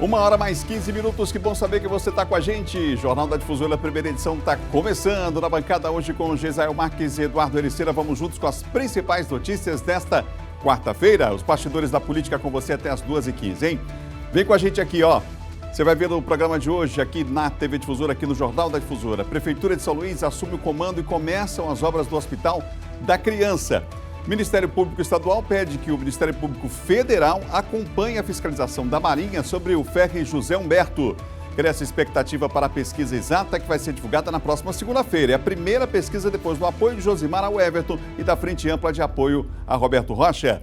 1h mais 15 minutos, que bom saber que você está com a gente. Jornal da Difusora, a primeira edição está começando. Na bancada hoje com Gesael Marques e Eduardo Ericeira, vamos juntos com as principais notícias desta quarta-feira. Os bastidores da política com você até as 2h15, hein? Vem com a gente aqui, ó. Você vai ver no programa de hoje, aqui na TV Difusora, aqui no Jornal da Difusora. Prefeitura de São Luís assume o comando e começam as obras do Hospital da Criança. Ministério Público Estadual pede que o Ministério Público Federal acompanhe a fiscalização da Marinha sobre o ferry José Humberto. Cresce expectativa para a pesquisa exata que vai ser divulgada na próxima segunda-feira. É a primeira pesquisa depois do apoio de Josimar ao Everton e da Frente Ampla de Apoio a Roberto Rocha.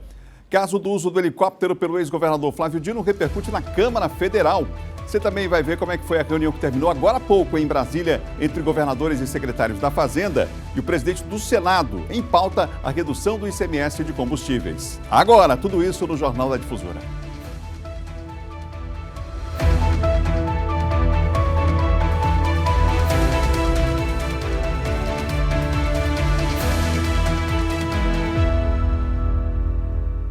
Caso do uso do helicóptero pelo ex-governador Flávio Dino repercute na Câmara Federal. Você também vai ver como é que foi a reunião que terminou agora há pouco em Brasília entre governadores e secretários da Fazenda e o presidente do Senado, em pauta a redução do ICMS de combustíveis. Agora, tudo isso no Jornal da Difusora.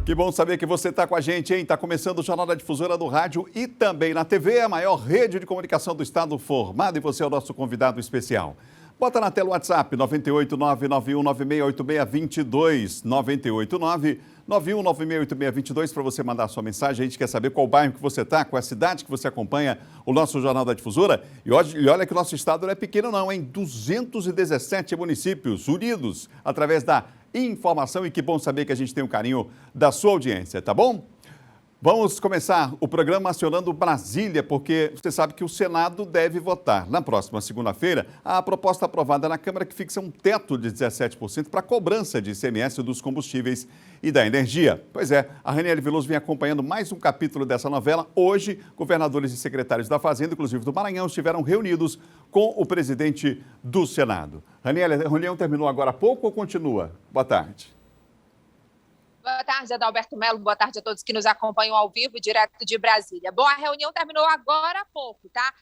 Que bom saber que você está com a gente, hein? Está começando o Jornal da Difusora do rádio e também na TV, a maior rede de comunicação do estado formada, e você é o nosso convidado especial. Bota na tela o WhatsApp, 98991968622, 98991968622 para você mandar a sua mensagem. A gente quer saber qual bairro que você está, qual é a cidade que você acompanha o nosso Jornal da Difusora. E olha que o nosso estado não é pequeno não, hein? 217 municípios unidos através da informação, e que bom saber que a gente tem um carinho da sua audiência, tá bom? Vamos começar o programa acionando Brasília, porque você sabe que o Senado deve votar na próxima segunda-feira a proposta aprovada na Câmara que fixa um teto de 17% para a cobrança de ICMS dos combustíveis e da energia. Pois é, a Raniele Veloso vem acompanhando mais um capítulo dessa novela. Hoje, governadores e secretários da Fazenda, inclusive do Maranhão, estiveram reunidos com o presidente do Senado. Raniele, a reunião terminou agora há pouco ou continua? Boa tarde. Boa tarde, Adalberto Melo. Boa tarde a todos que nos acompanham ao vivo, direto de Brasília. Bom, a reunião terminou agora há pouco, tá?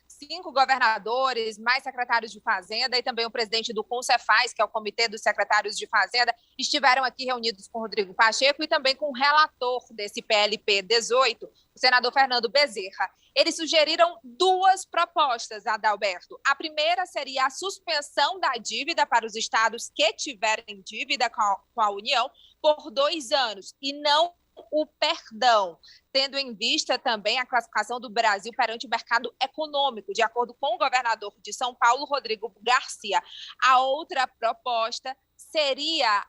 5 governadores, mais secretários de Fazenda e também o presidente do Concefaz, que é o Comitê dos Secretários de Fazenda, estiveram aqui reunidos com Rodrigo Pacheco e também com o relator desse PLP 18, o senador Fernando Bezerra. Eles sugeriram 2 propostas, Adalberto. A primeira seria a suspensão da dívida para os estados que tiverem dívida com a União por 2 anos e não o perdão, tendo em vista também a classificação do Brasil perante o mercado econômico, de acordo com o governador de São Paulo, Rodrigo Garcia. A outra proposta seria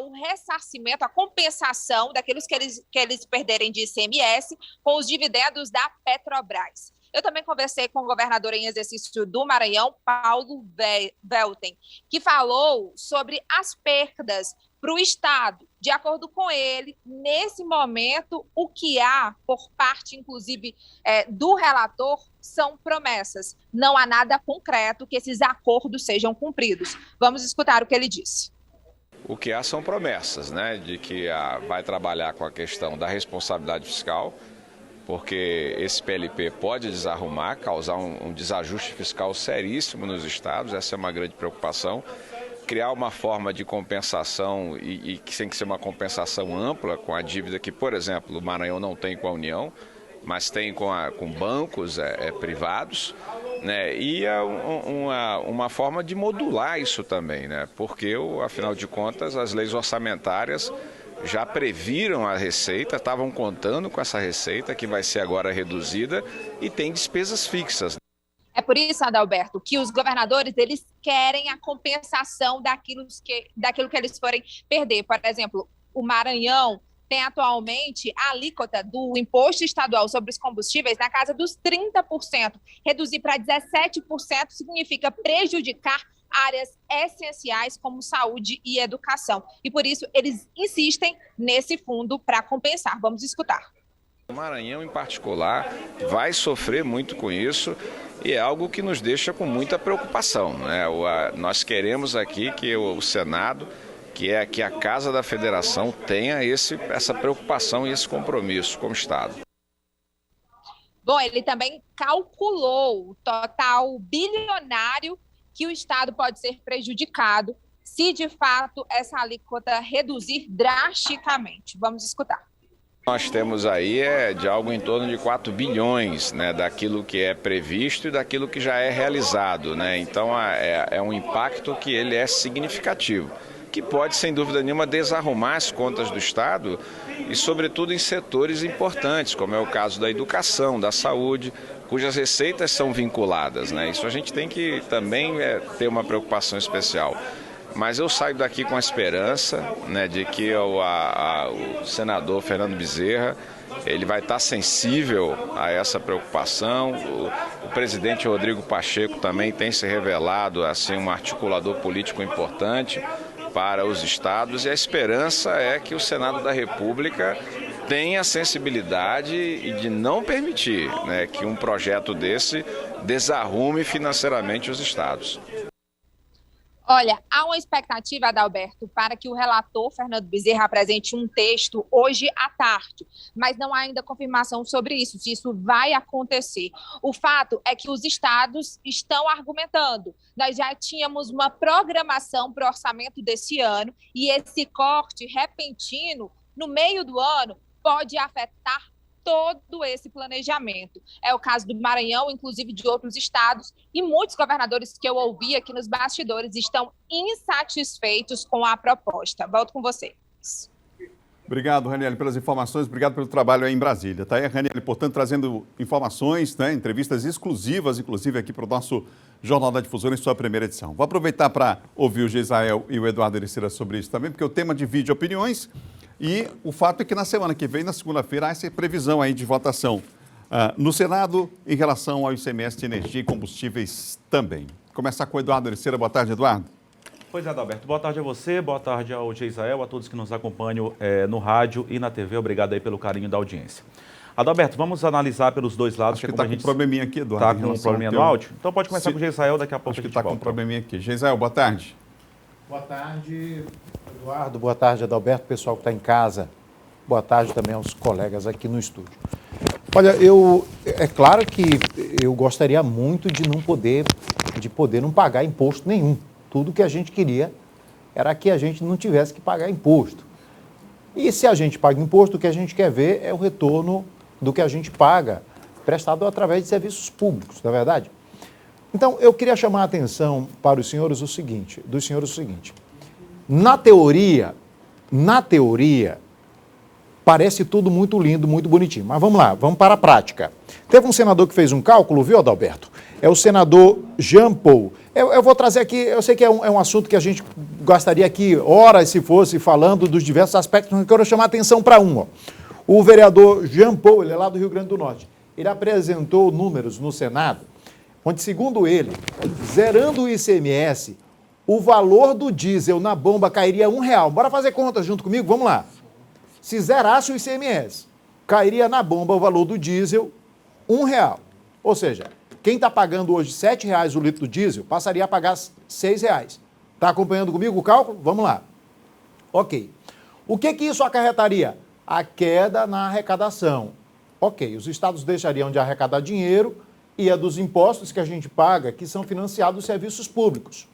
o ressarcimento, a compensação daqueles que eles perderem de ICMS com os dividendos da Petrobras. Eu também conversei com o governador em exercício do Maranhão, Paulo Welten, que falou sobre as perdas para o Estado. De acordo com ele, nesse momento, o que há por parte, inclusive, do relator, são promessas. Não há nada concreto que esses acordos sejam cumpridos. Vamos escutar o que ele disse. O que há são promessas, né, de que vai trabalhar com a questão da responsabilidade fiscal, porque esse PLP pode desarrumar, causar um desajuste fiscal seríssimo nos estados, essa é uma grande preocupação. Criar uma forma de compensação e que tem que ser uma compensação ampla com a dívida que, por exemplo, o Maranhão não tem com a União, mas tem com bancos privados, né? E uma forma de modular isso também, né? Porque, afinal de contas, as leis orçamentárias já previram a receita, estavam contando com essa receita que vai ser agora reduzida e tem despesas fixas. É por isso, Adalberto, que os governadores eles querem a compensação daquilo que eles forem perder. Por exemplo, o Maranhão tem atualmente a alíquota do imposto estadual sobre os combustíveis na casa dos 30%. Reduzir para 17% significa prejudicar áreas essenciais como saúde e educação. E por isso eles insistem nesse fundo para compensar. Vamos escutar. O Maranhão, em particular, vai sofrer muito com isso e é algo que nos deixa com muita preocupação, né? Nós queremos aqui que o Senado, que é aqui a Casa da Federação, tenha essa preocupação e esse compromisso com o Estado. Bom, ele também calculou o total bilionário que o Estado pode ser prejudicado se, de fato, essa alíquota reduzir drasticamente. Vamos escutar. Nós temos aí de algo em torno de 4 bilhões, né, daquilo que é previsto e daquilo que já é realizado, né? Então é um impacto que ele é significativo, que pode, sem dúvida nenhuma, desarrumar as contas do Estado e, sobretudo, em setores importantes, como é o caso da educação, da saúde, cujas receitas são vinculadas, né? Isso a gente tem que também ter uma preocupação especial. Mas eu saio daqui com a esperança, né, de que o senador Fernando Bezerra ele vai estar sensível a essa preocupação. O presidente Rodrigo Pacheco também tem se revelado assim, um articulador político importante para os estados, e a esperança é que o Senado da República tenha a sensibilidade de não permitir, né, que um projeto desse desarrume financeiramente os estados. Olha, há uma expectativa, Adalberto, para que o relator Fernando Bezerra apresente um texto hoje à tarde, mas não há ainda confirmação sobre isso, se isso vai acontecer. O fato é que os estados estão argumentando. Nós já tínhamos uma programação para o orçamento desse ano e esse corte repentino no meio do ano pode afetar todo esse planejamento. É o caso do Maranhão, inclusive de outros estados, e muitos governadores que eu ouvi aqui nos bastidores estão insatisfeitos com a proposta. Volto com vocês. Obrigado, Raniele, pelas informações, obrigado pelo trabalho aí em Brasília. Tá aí a Raniele, portanto, trazendo informações, né, entrevistas exclusivas, inclusive aqui para o nosso Jornal da Difusora em sua primeira edição. Vou aproveitar para ouvir o Geisael e o Eduardo Ericeira sobre isso também, porque o tema divide opiniões. E o fato é que na semana que vem, na segunda-feira, há essa previsão aí de votação no Senado em relação ao ICMS de energia e combustíveis também. Começar com o Eduardo Ericeira. Boa tarde, Eduardo. Pois é, Adalberto. Boa tarde a você, boa tarde ao Geisael, a todos que nos acompanham no rádio e na TV. Obrigado aí pelo carinho da audiência. Adalberto, vamos analisar pelos dois lados. Acho que está com um probleminha aqui, Eduardo. Está com um probleminha no áudio? Então pode começar com o Geisael, daqui a pouco Acho que está com um probleminha aqui. Geisael, boa tarde. Boa tarde, Eduardo. Boa tarde, Adalberto, pessoal que está em casa. Boa tarde também aos colegas aqui no estúdio. Olha, é claro que eu gostaria muito de poder não pagar imposto nenhum. Tudo que a gente queria era que a gente não tivesse que pagar imposto. E se a gente paga imposto, o que a gente quer ver é o retorno do que a gente paga, prestado através de serviços públicos, não é verdade? Então, eu queria chamar a atenção para os senhores dos senhores o seguinte. Na teoria, parece tudo muito lindo, muito bonitinho. Mas vamos lá, vamos para a prática. Teve um senador que fez um cálculo, viu, Adalberto? É o senador Jean Paul. Eu vou trazer aqui, eu sei que é um assunto que a gente gastaria aqui horas se fosse falando dos diversos aspectos, mas eu quero chamar a atenção para um. Ó. O vereador Jean Paul, ele é lá do Rio Grande do Norte, ele apresentou números no Senado, onde, segundo ele, zerando o ICMS, o valor do diesel na bomba cairia R$1. Bora fazer conta junto comigo? Vamos lá. Se zerasse o ICMS, cairia na bomba o valor do diesel R$1. Ou seja, quem está pagando hoje R$7 o litro do diesel, passaria a pagar R$6. Está acompanhando comigo o cálculo? Vamos lá. Ok. O que isso acarretaria? A queda na arrecadação. Ok, os estados deixariam de arrecadar dinheiro e é dos impostos que a gente paga que são financiados serviços públicos.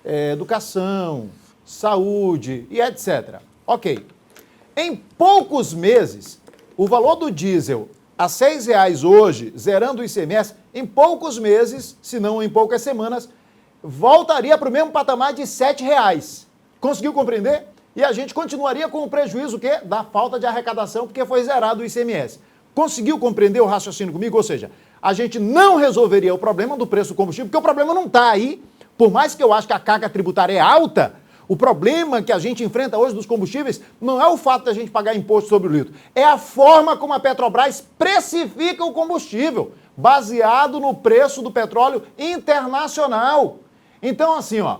Educação, saúde e etc. Ok. Em poucos meses, o valor do diesel a R$6 hoje, zerando o ICMS, em poucos meses, se não em poucas semanas, voltaria para o mesmo patamar de R$7. Conseguiu compreender? E a gente continuaria com o prejuízo o quê? Da falta de arrecadação, porque foi zerado o ICMS. Conseguiu compreender o raciocínio comigo? Ou seja, a gente não resolveria o problema do preço do combustível, porque o problema não está aí. Por mais que eu acho que a carga tributária é alta, o problema que a gente enfrenta hoje dos combustíveis não é o fato de a gente pagar imposto sobre o litro, é a forma como a Petrobras precifica o combustível, baseado no preço do petróleo internacional. Então, assim, ó,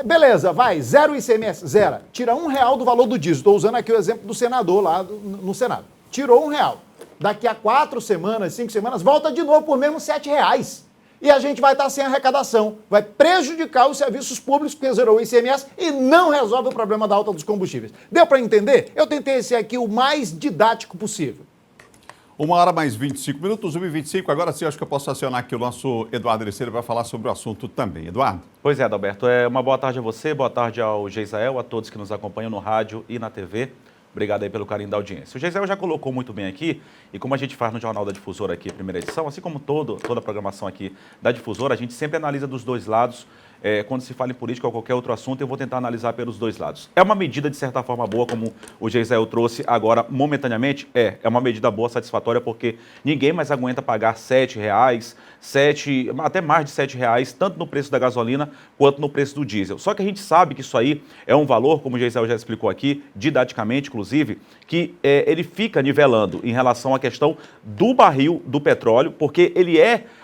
beleza, vai, zero o ICMS, zera, tira R$1 do valor do diesel. Estou usando aqui o exemplo do senador lá no Senado. Tirou R$1. Daqui a 4 semanas, 5 semanas, volta de novo por mesmo R$7. E a gente vai estar sem arrecadação. Vai prejudicar os serviços públicos, porque zerou o ICMS e não resolve o problema da alta dos combustíveis. Deu para entender? Eu tentei ser aqui o mais didático possível. 1h mais 25 minutos, 1h25. Agora sim, acho que eu posso acionar aqui o nosso Eduardo Ericeira para falar sobre o assunto também. Eduardo. Pois é, Adalberto. Uma boa tarde a você, boa tarde ao Geisael, a todos que nos acompanham no rádio e na TV. Obrigado aí pelo carinho da audiência. O Geisel já colocou muito bem aqui, e como a gente faz no Jornal da Difusora aqui, primeira edição, assim como toda a programação aqui da Difusora, a gente sempre analisa dos dois lados. Quando se fala em política ou qualquer outro assunto, eu vou tentar analisar pelos dois lados. É uma medida, de certa forma, boa, como o Geisel trouxe agora, momentaneamente? É uma medida boa, satisfatória, porque ninguém mais aguenta pagar R$7, até mais de R$7, tanto no preço da gasolina quanto no preço do diesel. Só que a gente sabe que isso aí é um valor, como o Geisel já explicou aqui, didaticamente, inclusive, que ele fica nivelando em relação à questão do barril do petróleo, porque ele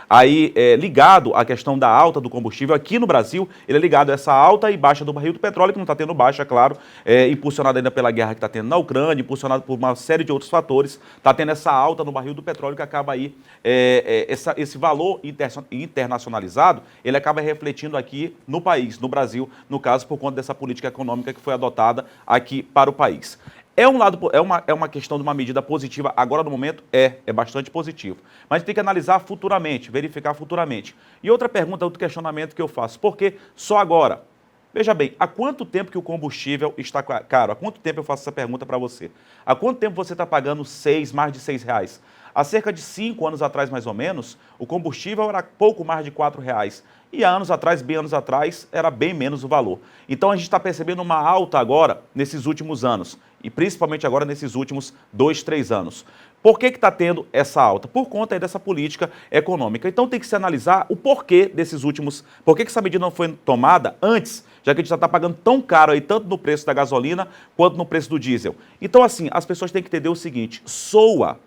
aí ligado à questão da alta do combustível. Aqui no Brasil, ele é ligado a essa alta e baixa do barril do petróleo, que não está tendo baixa, claro, impulsionado ainda pela guerra que está tendo na Ucrânia, impulsionado por uma série de outros fatores, está tendo essa alta no barril do petróleo que acaba aí, esse valor internacionalizado, ele acaba refletindo aqui no país, no Brasil, no caso, por conta dessa política econômica que foi adotada aqui para o país. É uma questão de uma medida positiva, agora no momento é bastante positivo. Mas tem que analisar futuramente, verificar futuramente. E outra pergunta, outro questionamento que eu faço, por que só agora? Veja bem, há quanto tempo que o combustível está caro? Há quanto tempo eu faço essa pergunta para você? Há quanto tempo você está pagando mais de R$6? Há cerca de 5 anos atrás, mais ou menos, o combustível era pouco mais de R$4. E há anos atrás, bem anos atrás, era bem menos o valor. Então a gente está percebendo uma alta agora, nesses últimos anos, e principalmente agora nesses últimos 2, 3 anos. Por que está tendo essa alta? Por conta aí dessa política econômica. Então tem que se analisar o porquê desses últimos... Por que essa medida não foi tomada antes, já que a gente já está pagando tão caro aí, tanto no preço da gasolina quanto no preço do diesel. Então assim, as pessoas têm que entender o seguinte, soa,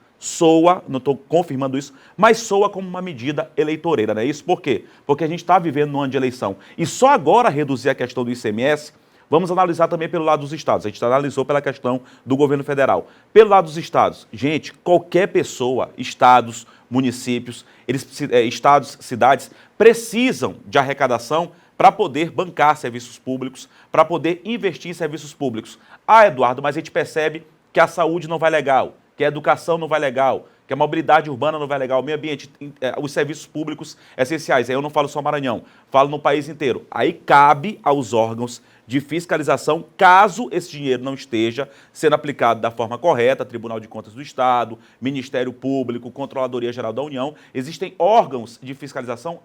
não estou confirmando isso, mas soa como uma medida eleitoreira, não é isso? Por quê? Porque a gente está vivendo num ano de eleição. E só agora reduzir a questão do ICMS, vamos analisar também pelo lado dos estados. A gente analisou pela questão do governo federal. Pelo lado dos estados, gente, qualquer pessoa, estados, municípios, estados, cidades, precisam de arrecadação para poder bancar serviços públicos, para poder investir em serviços públicos. Ah, Eduardo, mas a gente percebe que a saúde não vai legal, que a educação não vai legal, que a mobilidade urbana não vai legal, o meio ambiente, os serviços públicos essenciais. Aí eu não falo só Maranhão, falo no país inteiro. Aí cabe aos órgãos de fiscalização, caso esse dinheiro não esteja sendo aplicado da forma correta, Tribunal de Contas do Estado, Ministério Público, Controladoria Geral da União, existem órgãos de fiscalização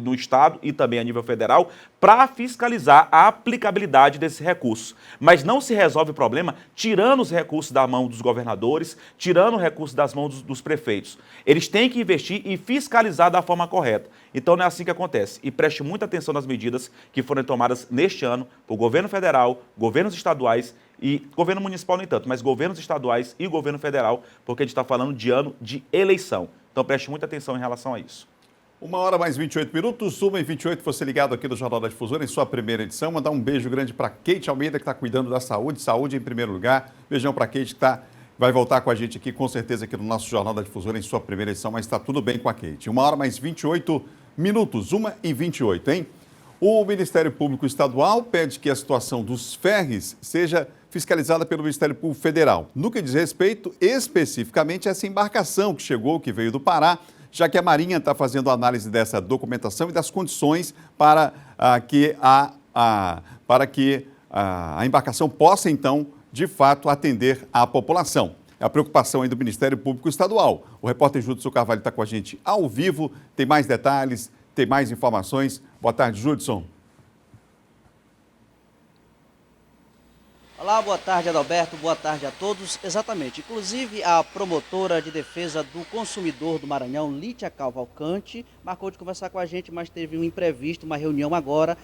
no Estado e também a nível federal para fiscalizar a aplicabilidade desses recursos. Mas não se resolve o problema tirando os recursos da mão dos governadores, tirando o recurso das mãos dos prefeitos. Eles têm que investir e fiscalizar da forma correta. Então não é assim que acontece. E preste muita atenção nas medidas que foram tomadas neste ano por governo federal, governos estaduais e governo municipal nem tanto, mas governos estaduais e governo federal, porque a gente está falando de ano de eleição. Então preste muita atenção em relação a isso. 1h mais 28 minutos, 1h28, você ligado aqui no Jornal da Difusora, em sua primeira edição. Mandar um beijo grande para Kate Almeida, que está cuidando da saúde, saúde em primeiro lugar. Beijão para Kate, que vai voltar com a gente aqui, com certeza, aqui no nosso Jornal da Difusora, em sua primeira edição, mas está tudo bem com a Kate. 1h mais 28 minutos, 1h28, hein? O Ministério Público Estadual pede que a situação dos ferries seja fiscalizada pelo Ministério Público Federal, no que diz respeito especificamente a essa embarcação que chegou, que veio do Pará, já que a Marinha está fazendo análise dessa documentação e das condições para que a embarcação possa, então, de fato, atender à população. É a preocupação aí do Ministério Público Estadual. O repórter Judson Carvalho está com a gente ao vivo, tem mais detalhes, tem mais informações. Boa tarde, Judson. Olá, boa tarde, Adalberto, boa tarde a todos. Exatamente, inclusive a promotora de defesa do consumidor do Maranhão, Lítia Cavalcante, marcou de conversar com a gente, mas teve um imprevisto, uma reunião agora,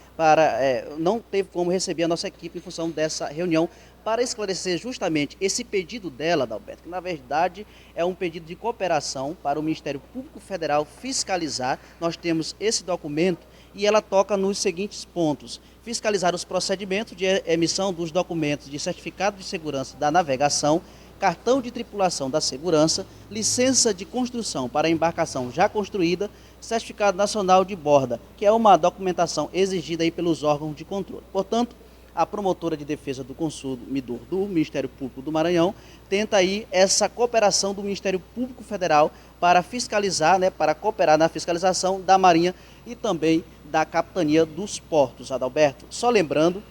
não teve como receber a nossa equipe em função dessa reunião, para esclarecer justamente esse pedido dela, Adalberto, que na verdade é um pedido de cooperação para o Ministério Público Federal fiscalizar. Nós temos esse documento e ela toca nos seguintes pontos: fiscalizar os procedimentos de emissão dos documentos de certificado de segurança da navegação, cartão de tripulação da segurança, licença de construção para a embarcação já construída, certificado nacional de borda, que é uma documentação exigida aí pelos órgãos de controle. Portanto, a promotora de defesa do consumidor do Ministério Público do Maranhão tenta aí essa cooperação do Ministério Público Federal para fiscalizar, para cooperar na fiscalização da Marinha e também da Capitania dos Portos, Adalberto. Só lembrando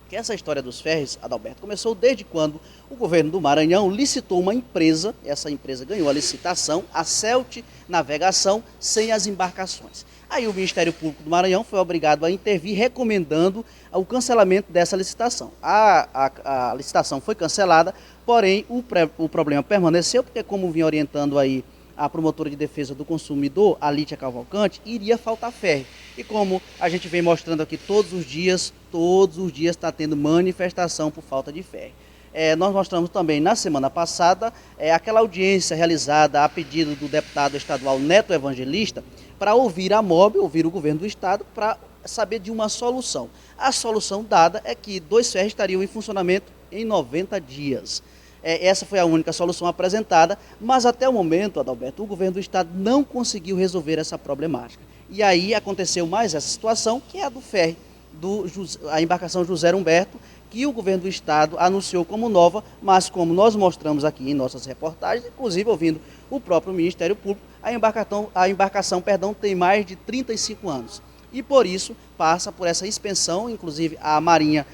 que essa história dos ferries, Adalberto, começou desde quando o governo do Maranhão licitou uma empresa, essa empresa ganhou a licitação, a Celt Navegação, sem as embarcações. Aí o Ministério Público do Maranhão foi obrigado a intervir, recomendando o cancelamento dessa licitação. A licitação foi cancelada, porém o problema permaneceu, porque como vinha orientando aí a promotora de defesa do consumidor, a Lítia Cavalcante, iria faltar ferry. E como a gente vem mostrando aqui todos os dias está tendo manifestação por falta de ferry. Nós mostramos também na semana passada aquela audiência realizada a pedido do deputado estadual Neto Evangelista para ouvir a MOB, ouvir o governo do estado, para saber de uma solução. A solução dada é que 2 ferries estariam em funcionamento em 90 dias. Essa foi a única solução apresentada, mas até o momento, Adalberto, o governo do estado não conseguiu resolver essa problemática. E aí aconteceu mais essa situação, que é a do ferry, a embarcação José Humberto, que o governo do estado anunciou como nova, mas como nós mostramos aqui em nossas reportagens, inclusive ouvindo o próprio Ministério Público, a embarcação tem mais de 35 anos. E por isso passa por essa inspeção, inclusive a Marinha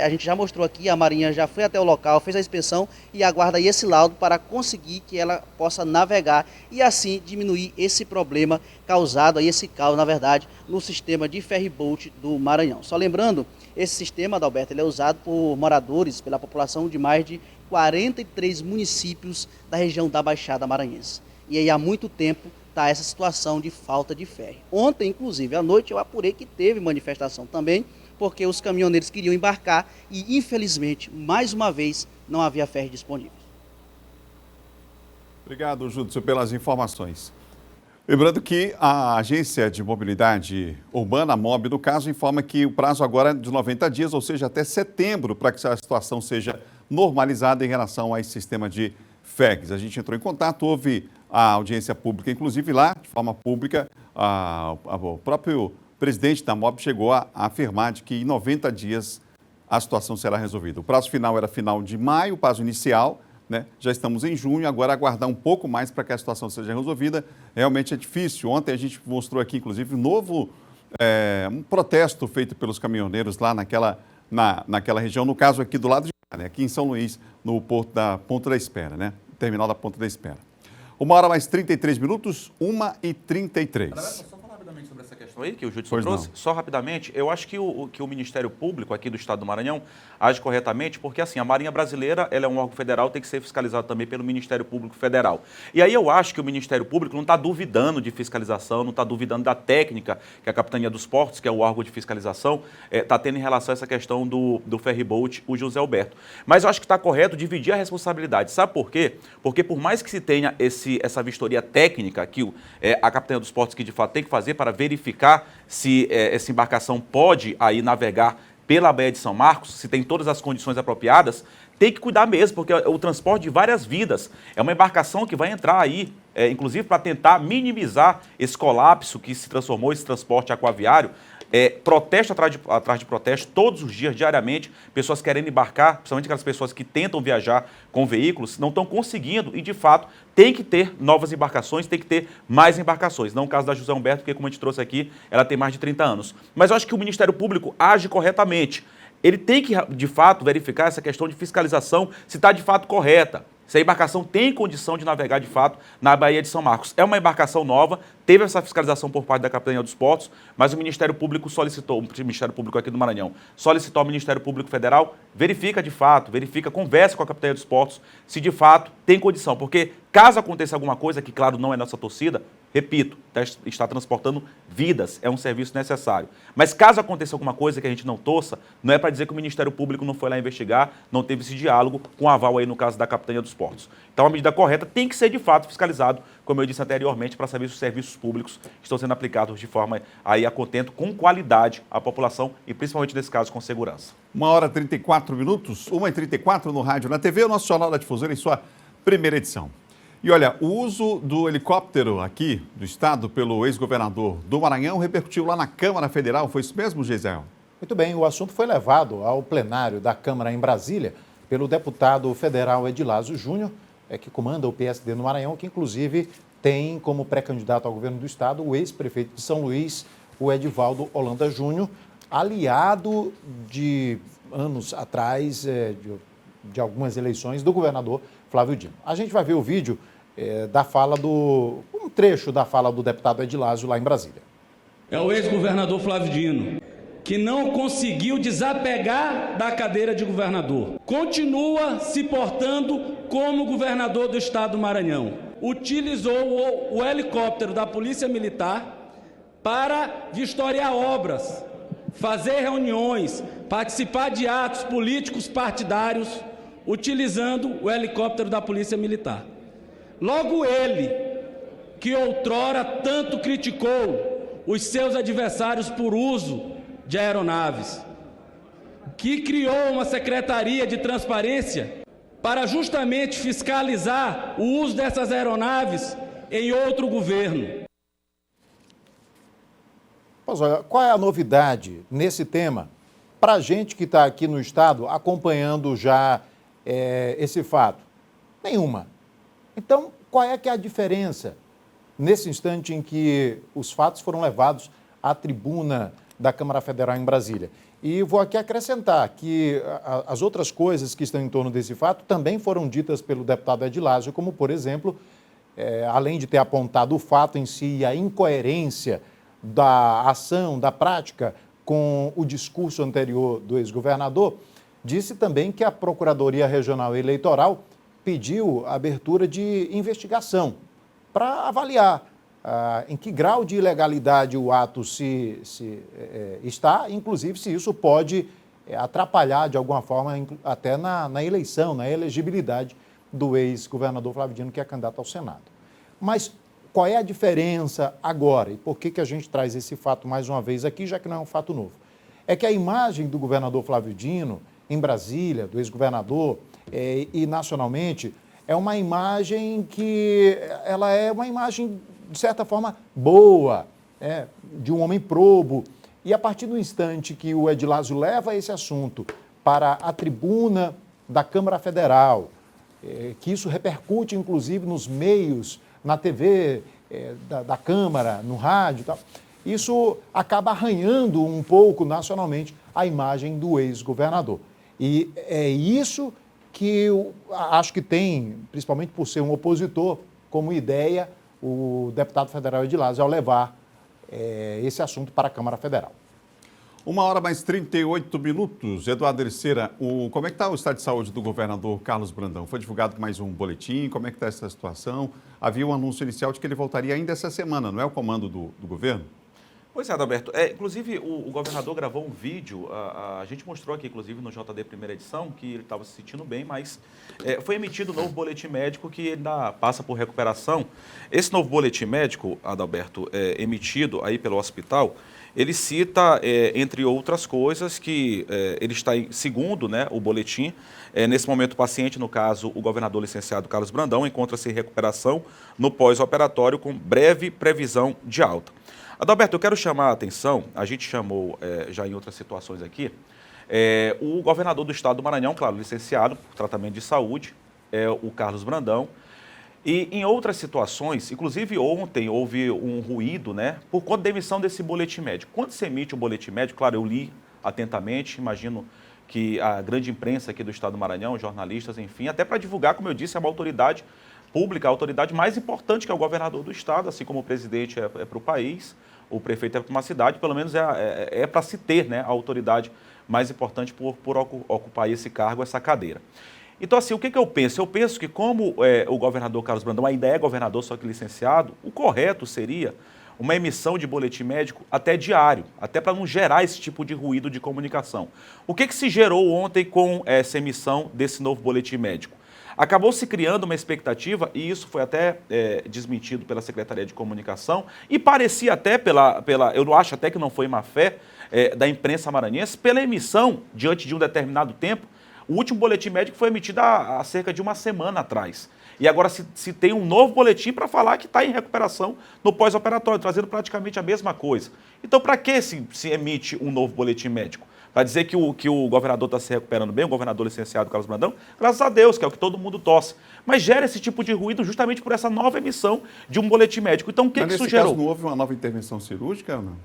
a gente já mostrou aqui, a Marinha já foi até o local, fez a inspeção e aguarda aí esse laudo para conseguir que ela possa navegar e assim diminuir esse problema causado, aí esse caos, na verdade, no sistema de ferryboat do Maranhão. Só lembrando, esse sistema, Adalberto, ele é usado por moradores, pela população de mais de 43 municípios da região da Baixada Maranhense. E aí há muito tempo está essa situação de falta de ferry. Ontem, inclusive, à noite, eu apurei que teve manifestação também, porque os caminhoneiros queriam embarcar e, infelizmente, mais uma vez, não havia ferry disponível. Obrigado, Júdio, pelas informações. Lembrando que a Agência de Mobilidade Urbana, a MOB, no caso, informa que o prazo agora é de 90 dias, ou seja, até setembro, para que a situação seja normalizada em relação a esse sistema de ferries. A gente entrou em contato, houve a audiência pública, inclusive lá, de forma pública, o próprio presidente da MOB chegou a afirmar de que em 90 dias a situação será resolvida. O prazo final era final de maio, o prazo inicial, né? Já estamos em junho, agora aguardar um pouco mais para que a situação seja resolvida. Realmente é difícil. Ontem a gente mostrou aqui, inclusive, um protesto feito pelos caminhoneiros lá naquela região, no caso aqui do lado de cá, né? Aqui em São Luís, no porto da Ponta da Espera, né? Terminal da Ponta da Espera. 1h mais 33 minutos, 1h33. Só falar rapidamente sobre essa questão aí que o Júdio trouxe. Só rapidamente, eu acho que o Ministério Público aqui do Estado do Maranhão age corretamente, porque assim, a Marinha Brasileira, ela é um órgão federal, tem que ser fiscalizado também pelo Ministério Público Federal. E aí eu acho que o Ministério Público não está duvidando de fiscalização, não está duvidando da técnica que a Capitania dos Portos, que é o órgão de fiscalização, está tendo em relação a essa questão do ferryboat, o José Alberto. Mas eu acho que está correto dividir a responsabilidade. Sabe por quê? Porque por mais que se tenha essa vistoria técnica que a Capitania dos Portos que de fato tem que fazer para verificar se essa embarcação pode aí navegar pela Baía de São Marcos, se tem todas as condições apropriadas, tem que cuidar mesmo, porque o transporte de várias vidas é uma embarcação que vai entrar aí, inclusive para tentar minimizar esse colapso que se transformou esse transporte aquaviário. Protesto atrás de protesto, todos os dias, diariamente, pessoas querendo embarcar, principalmente aquelas pessoas que tentam viajar com veículos, não estão conseguindo e, de fato, tem que ter novas embarcações, tem que ter mais embarcações. Não o caso da José Humberto, porque, como a gente trouxe aqui, ela tem mais de 30 anos. Mas eu acho que o Ministério Público age corretamente. Ele tem que, de fato, verificar essa questão de fiscalização, se está, de fato, correta. Se a embarcação tem condição de navegar, de fato, na Baía de São Marcos. É uma embarcação nova, teve essa fiscalização por parte da Capitania dos Portos, mas o Ministério Público solicitou, o Ministério Público aqui do Maranhão, solicitou ao Ministério Público Federal, verifica de fato, conversa com a Capitania dos Portos, se de fato tem condição. Porque caso aconteça alguma coisa, que claro não é nossa torcida, repito, está transportando vidas, é um serviço necessário. Mas caso aconteça alguma coisa que a gente não torça, não é para dizer que o Ministério Público não foi lá investigar, não teve esse diálogo com aval aí no caso da Capitania dos Portos. Então a medida correta tem que ser de fato fiscalizado, como eu disse anteriormente, para saber se os serviços públicos estão sendo aplicados de forma aí a contento, com qualidade à população e principalmente nesse caso com segurança. 1h34 minutos, 1h34 no rádio, na TV, o nosso Jornal da Difusora em sua primeira edição. E olha, o uso do helicóptero aqui do estado pelo ex-governador do Maranhão repercutiu lá na Câmara Federal, foi isso mesmo, Gisele? Muito bem, o assunto foi levado ao plenário da Câmara em Brasília pelo deputado federal Edilásio Júnior, que comanda o PSD no Maranhão, que inclusive tem como pré-candidato ao governo do estado o ex-prefeito de São Luís, o Edivaldo Holanda Júnior, aliado de anos atrás, de algumas eleições, do governador Flávio Dino. A gente vai ver o vídeo um trecho da fala do deputado Edilásio lá em Brasília. É o ex-governador Flávio Dino, que não conseguiu desapegar da cadeira de governador. Continua se portando como governador do estado do Maranhão. Utilizou o helicóptero da Polícia Militar para vistoriar obras, fazer reuniões, participar de atos políticos partidários, utilizando o helicóptero da Polícia Militar. Logo ele, que outrora tanto criticou os seus adversários por uso de aeronaves, que criou uma secretaria de transparência para justamente fiscalizar o uso dessas aeronaves em outro governo. Pois olha, qual é a novidade nesse tema para a gente que está aqui no estado acompanhando já esse fato? Nenhuma. Então, qual é que é a diferença nesse instante em que os fatos foram levados à tribuna da Câmara Federal em Brasília? E vou aqui acrescentar que as outras coisas que estão em torno desse fato também foram ditas pelo deputado Edilásio, como, por exemplo, além de ter apontado o fato em si e a incoerência da ação, da prática com o discurso anterior do ex-governador, disse também que a Procuradoria Regional Eleitoral pediu a abertura de investigação para avaliar em que grau de ilegalidade o ato está, inclusive se isso pode atrapalhar de alguma forma até na eleição, na elegibilidade do ex-governador Flávio Dino, que é candidato ao Senado. Mas qual é a diferença agora e por que a gente traz esse fato mais uma vez aqui, já que não é um fato novo? É que a imagem do governador Flávio Dino em Brasília, do ex-governador e nacionalmente, é uma imagem que ela é uma imagem, de certa forma, boa, de um homem probo. E a partir do instante que o Edilásio leva esse assunto para a tribuna da Câmara Federal, que isso repercute, inclusive, nos meios, na TV da Câmara, no rádio e tal, isso acaba arranhando um pouco nacionalmente a imagem do ex-governador. E é isso que eu acho que tem, principalmente por ser um opositor, como ideia o deputado federal Edilásio ao levar esse assunto para a Câmara Federal. 1h mais 38. Eduardo Ericeira, como é que está o estado de saúde do governador Carlos Brandão? Foi divulgado mais um boletim, como é que está essa situação? Havia um anúncio inicial de que ele voltaria ainda essa semana, não é o comando do governo? Pois é, Adalberto. Inclusive, o governador gravou um vídeo, a gente mostrou aqui, inclusive, no JD primeira edição, que ele estava se sentindo bem, mas foi emitido um novo boletim médico que ainda passa por recuperação. Esse novo boletim médico, Adalberto, emitido aí pelo hospital, ele cita, entre outras coisas, que ele está, segundo o boletim, nesse momento o paciente, no caso o governador licenciado Carlos Brandão, encontra-se em recuperação no pós-operatório com breve previsão de alta. Adalberto, eu quero chamar a atenção, a gente chamou já em outras situações aqui, o governador do estado do Maranhão, claro, licenciado por tratamento de saúde, o Carlos Brandão, e em outras situações, inclusive ontem houve um ruído, por conta da emissão desse boletim médico. Quando se emite o boletim médico, claro, eu li atentamente, imagino que a grande imprensa aqui do estado do Maranhão, jornalistas, enfim, até para divulgar, como eu disse, é uma autoridade pública, a autoridade mais importante que é o governador do estado, assim como o presidente é para o país, o prefeito é para uma cidade, pelo menos é para se ter a autoridade mais importante por ocupar esse cargo, essa cadeira. Então, assim, o que eu penso? Eu penso que como o governador Carlos Brandão ainda é governador, só que licenciado, o correto seria uma emissão de boletim médico até diário, até para não gerar esse tipo de ruído de comunicação. O que se gerou ontem com essa emissão desse novo boletim médico? Acabou se criando uma expectativa, e isso foi até desmentido pela Secretaria de Comunicação, e parecia até eu acho até que não foi má fé da imprensa maranhense, pela emissão, diante de um determinado tempo. O último boletim médico foi emitido há cerca de uma semana atrás. E agora se tem um novo boletim para falar que está em recuperação no pós-operatório, trazendo praticamente a mesma coisa. Então, para que se emite um novo boletim médico? para dizer que o governador está se recuperando bem, o governador licenciado Carlos Brandão, graças a Deus, que é o que todo mundo torce. Mas gera esse tipo de ruído justamente por essa nova emissão de um boletim médico. Então, o que isso gerou? Caso, não houve uma nova intervenção cirúrgica ou não?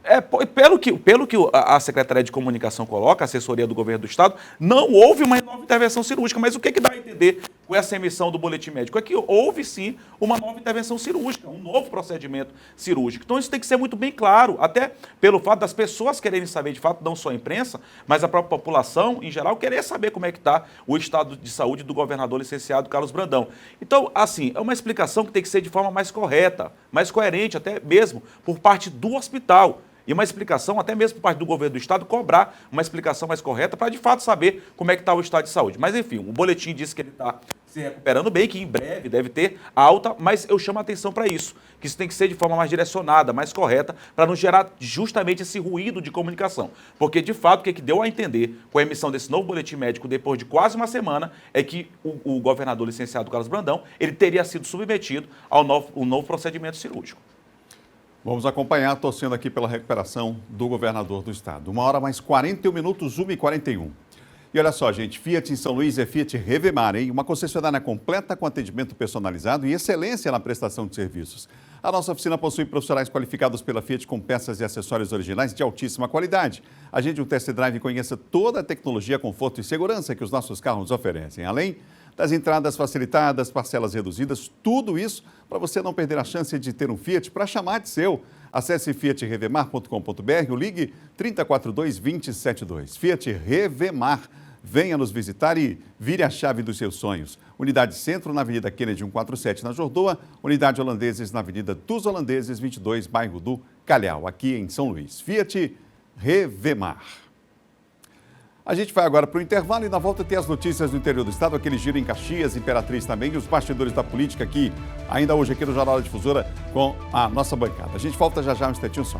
Pelo que a Secretaria de Comunicação coloca, a assessoria do governo do Estado, não houve uma nova intervenção cirúrgica. Mas o que dá a entender com essa emissão do boletim médico? É que houve, sim, uma nova intervenção cirúrgica, um novo procedimento cirúrgico. Então, isso tem que ser muito bem claro, até pelo fato das pessoas quererem saber, de fato, não só a imprensa, mas a própria população, em geral, querer saber como é que está o estado de saúde do governador licenciado Carlos Brandão. Então, assim, é uma explicação que tem que ser de forma mais correta, mais coerente, até mesmo por parte do hospital. E uma explicação, até mesmo por parte do governo do Estado, cobrar uma explicação mais correta para, de fato, saber como é que está o estado de saúde. Mas, enfim, o boletim disse que ele está se recuperando bem, que em breve deve ter alta, mas eu chamo a atenção para isso, que isso tem que ser de forma mais direcionada, mais correta, para não gerar justamente esse ruído de comunicação. Porque, de fato, o que deu a entender com a emissão desse novo boletim médico depois de quase uma semana é que o governador licenciado Carlos Brandão, ele teria sido submetido ao novo procedimento cirúrgico. Vamos acompanhar, torcendo aqui pela recuperação do governador do estado. 1h mais 41 minutos, 1h41. E olha só, gente, Fiat em São Luís é Fiat Revemar, hein? Uma concessionária completa com atendimento personalizado e excelência na prestação de serviços. A nossa oficina possui profissionais qualificados pela Fiat com peças e acessórios originais de altíssima qualidade. Agende um test drive e conheça toda a tecnologia, conforto e segurança que os nossos carros oferecem. Além das entradas facilitadas, parcelas reduzidas, tudo isso para você não perder a chance de ter um Fiat para chamar de seu. Acesse fiatrevemar.com.br ou ligue 3042-2072. Fiat Revemar. Venha nos visitar e vire a chave dos seus sonhos. Unidade Centro, na Avenida Kennedy 147, na Jordoa. Unidade Holandeses, na Avenida dos Holandeses, 22, bairro do Calhau, aqui em São Luís. Fiat Revemar. A gente vai agora para o intervalo e na volta tem as notícias do interior do estado, aquele giro em Caxias, Imperatriz também e os bastidores da política aqui, ainda hoje aqui no Jornal da Difusora com a nossa bancada. A gente volta já um instantinho só.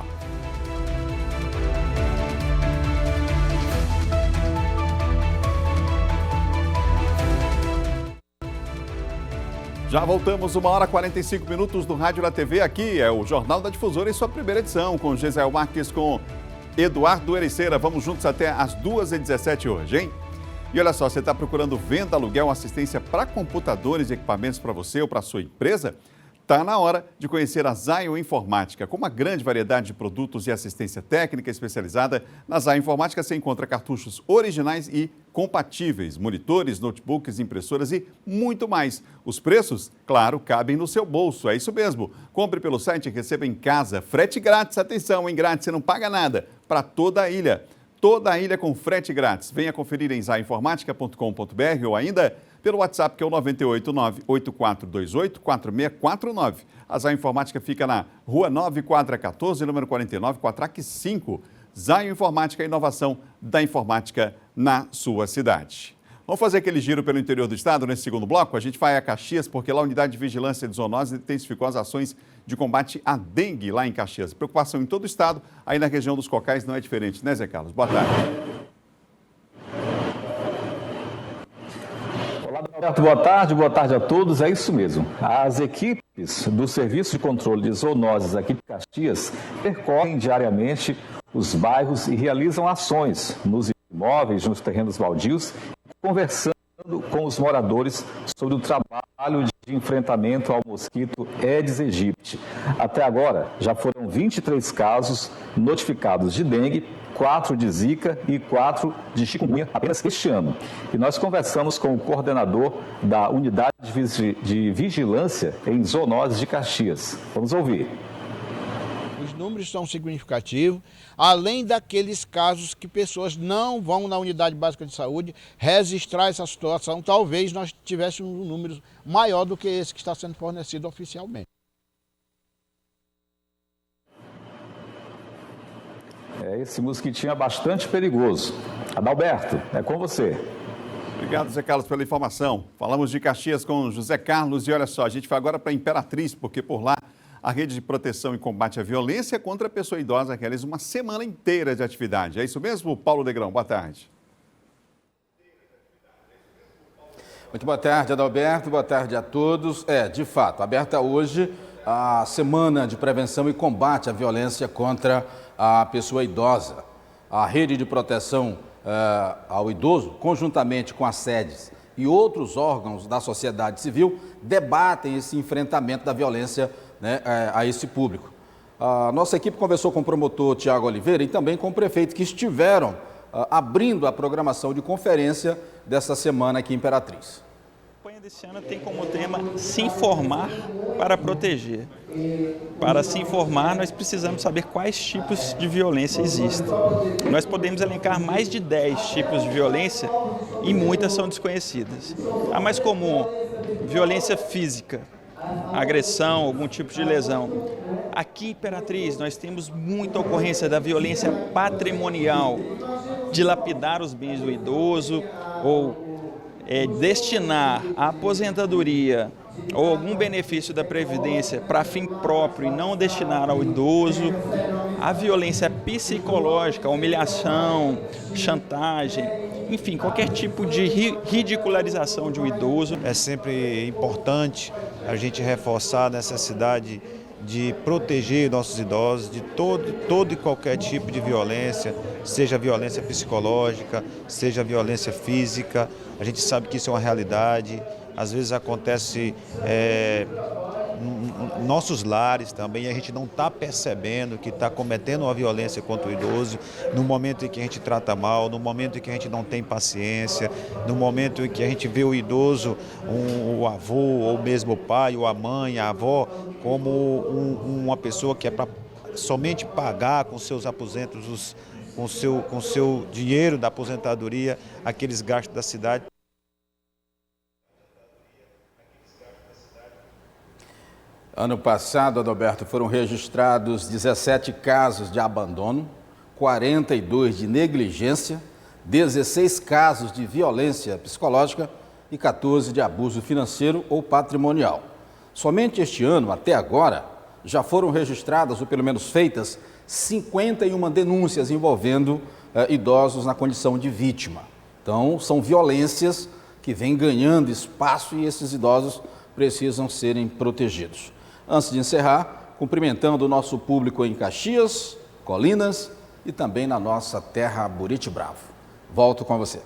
Já voltamos, 1h45 minutos do Rádio da TV. Aqui é o Jornal da Difusora em sua primeira edição, com Gesael Marques, com Eduardo Ericeira. Vamos juntos até às 2h17 hoje, hein? E olha só, você está procurando venda, aluguel, assistência para computadores e equipamentos para você ou para a sua empresa? Está na hora de conhecer a Zion Informática. Com uma grande variedade de produtos e assistência técnica especializada, na Zion Informática você encontra cartuchos originais e compatíveis, monitores, notebooks, impressoras e muito mais. Os preços, claro, cabem no seu bolso. É isso mesmo. Compre pelo site e receba em casa. Frete grátis, atenção, em grátis, você não paga nada, para toda a ilha. Toda a ilha com frete grátis. Venha conferir em zioinformatica.com.br ou ainda pelo WhatsApp, que é o 989-8428-4649. A Zion Informática fica na Rua 9, quadra 14, número 49, Quatraque 5. Zion Informática, a inovação da informática na sua cidade. Vamos fazer aquele giro pelo interior do estado nesse segundo bloco? A gente vai a Caxias, porque lá a Unidade de Vigilância de Zoonoses intensificou as ações de combate à dengue lá em Caxias. Preocupação em todo o estado, aí na região dos Cocais não é diferente, né, Zé Carlos? Boa tarde. Olá, Roberto, boa tarde a todos. É isso mesmo. As equipes do Serviço de Controle de Zoonoses aqui de Caxias percorrem diariamente os bairros e realizam ações nos imóveis, nos terrenos baldios, conversando com os moradores sobre o trabalho de enfrentamento ao mosquito Aedes aegypti. Até agora, já foram 23 casos notificados de dengue, 4 de zika e 4 de chikungunya apenas este ano. E nós conversamos com o coordenador da Unidade de Vigilância em Zoonoses de Caxias. Vamos ouvir. Os números são significativos, além daqueles casos que pessoas não vão na unidade básica de saúde registrar essa situação. Talvez nós tivéssemos um número maior do que esse que está sendo fornecido oficialmente. Esse mosquitinho é bastante perigoso. Adalberto, é com você. Obrigado, Zé Carlos, pela informação. Falamos de Caxias com José Carlos e olha só, a gente vai agora para Imperatriz, porque por lá a Rede de Proteção e Combate à Violência contra a Pessoa Idosa realiza uma semana inteira de atividade. É isso mesmo, Paulo Negrão? Boa tarde. Muito boa tarde, Adalberto. Boa tarde a todos. De fato, aberta hoje a Semana de Prevenção e Combate à Violência contra a Pessoa Idosa. A Rede de Proteção ao idoso, conjuntamente com as sedes e outros órgãos da sociedade civil, debatem esse enfrentamento da violência, né, a esse público. A nossa equipe conversou com o promotor Tiago Oliveira e também com o prefeito, que estiveram abrindo a programação de conferência dessa semana aqui em Imperatriz. A campanha desse ano tem como tema se informar para proteger. Para se informar, nós precisamos saber quais tipos de violência existem. Nós podemos elencar mais de 10 tipos de violência e muitas são desconhecidas. A mais comum, violência física, agressão, algum tipo de lesão. Aqui em Imperatriz, nós temos muita ocorrência da violência patrimonial, dilapidar os bens do idoso ou destinar a aposentadoria ou algum benefício da Previdência para fim próprio e não destinar ao idoso, a violência psicológica, humilhação, chantagem, enfim, qualquer tipo de ridicularização de um idoso. É sempre importante a gente reforçar a necessidade de proteger nossos idosos de todo e qualquer tipo de violência, seja violência psicológica, seja violência física. A gente sabe que isso é uma realidade, às vezes acontece nos nossos lares também, a gente não está percebendo que está cometendo uma violência contra o idoso, no momento em que a gente trata mal, no momento em que a gente não tem paciência, no momento em que a gente vê o idoso, o avô, ou mesmo o pai, ou a mãe, a avó, como uma pessoa que é para somente pagar com seus aposentos, com seu dinheiro da aposentadoria, aqueles gastos da cidade. Ano passado, Adalberto, foram registrados 17 casos de abandono, 42 de negligência, 16 casos de violência psicológica e 14 de abuso financeiro ou patrimonial. Somente este ano, até agora, já foram registradas, ou pelo menos feitas, 51 denúncias envolvendo idosos na condição de vítima. Então, são violências que vêm ganhando espaço e esses idosos precisam serem protegidos. Antes de encerrar, cumprimentando o nosso público em Caxias, Colinas e também na nossa terra Buriti Bravo. Volto com você.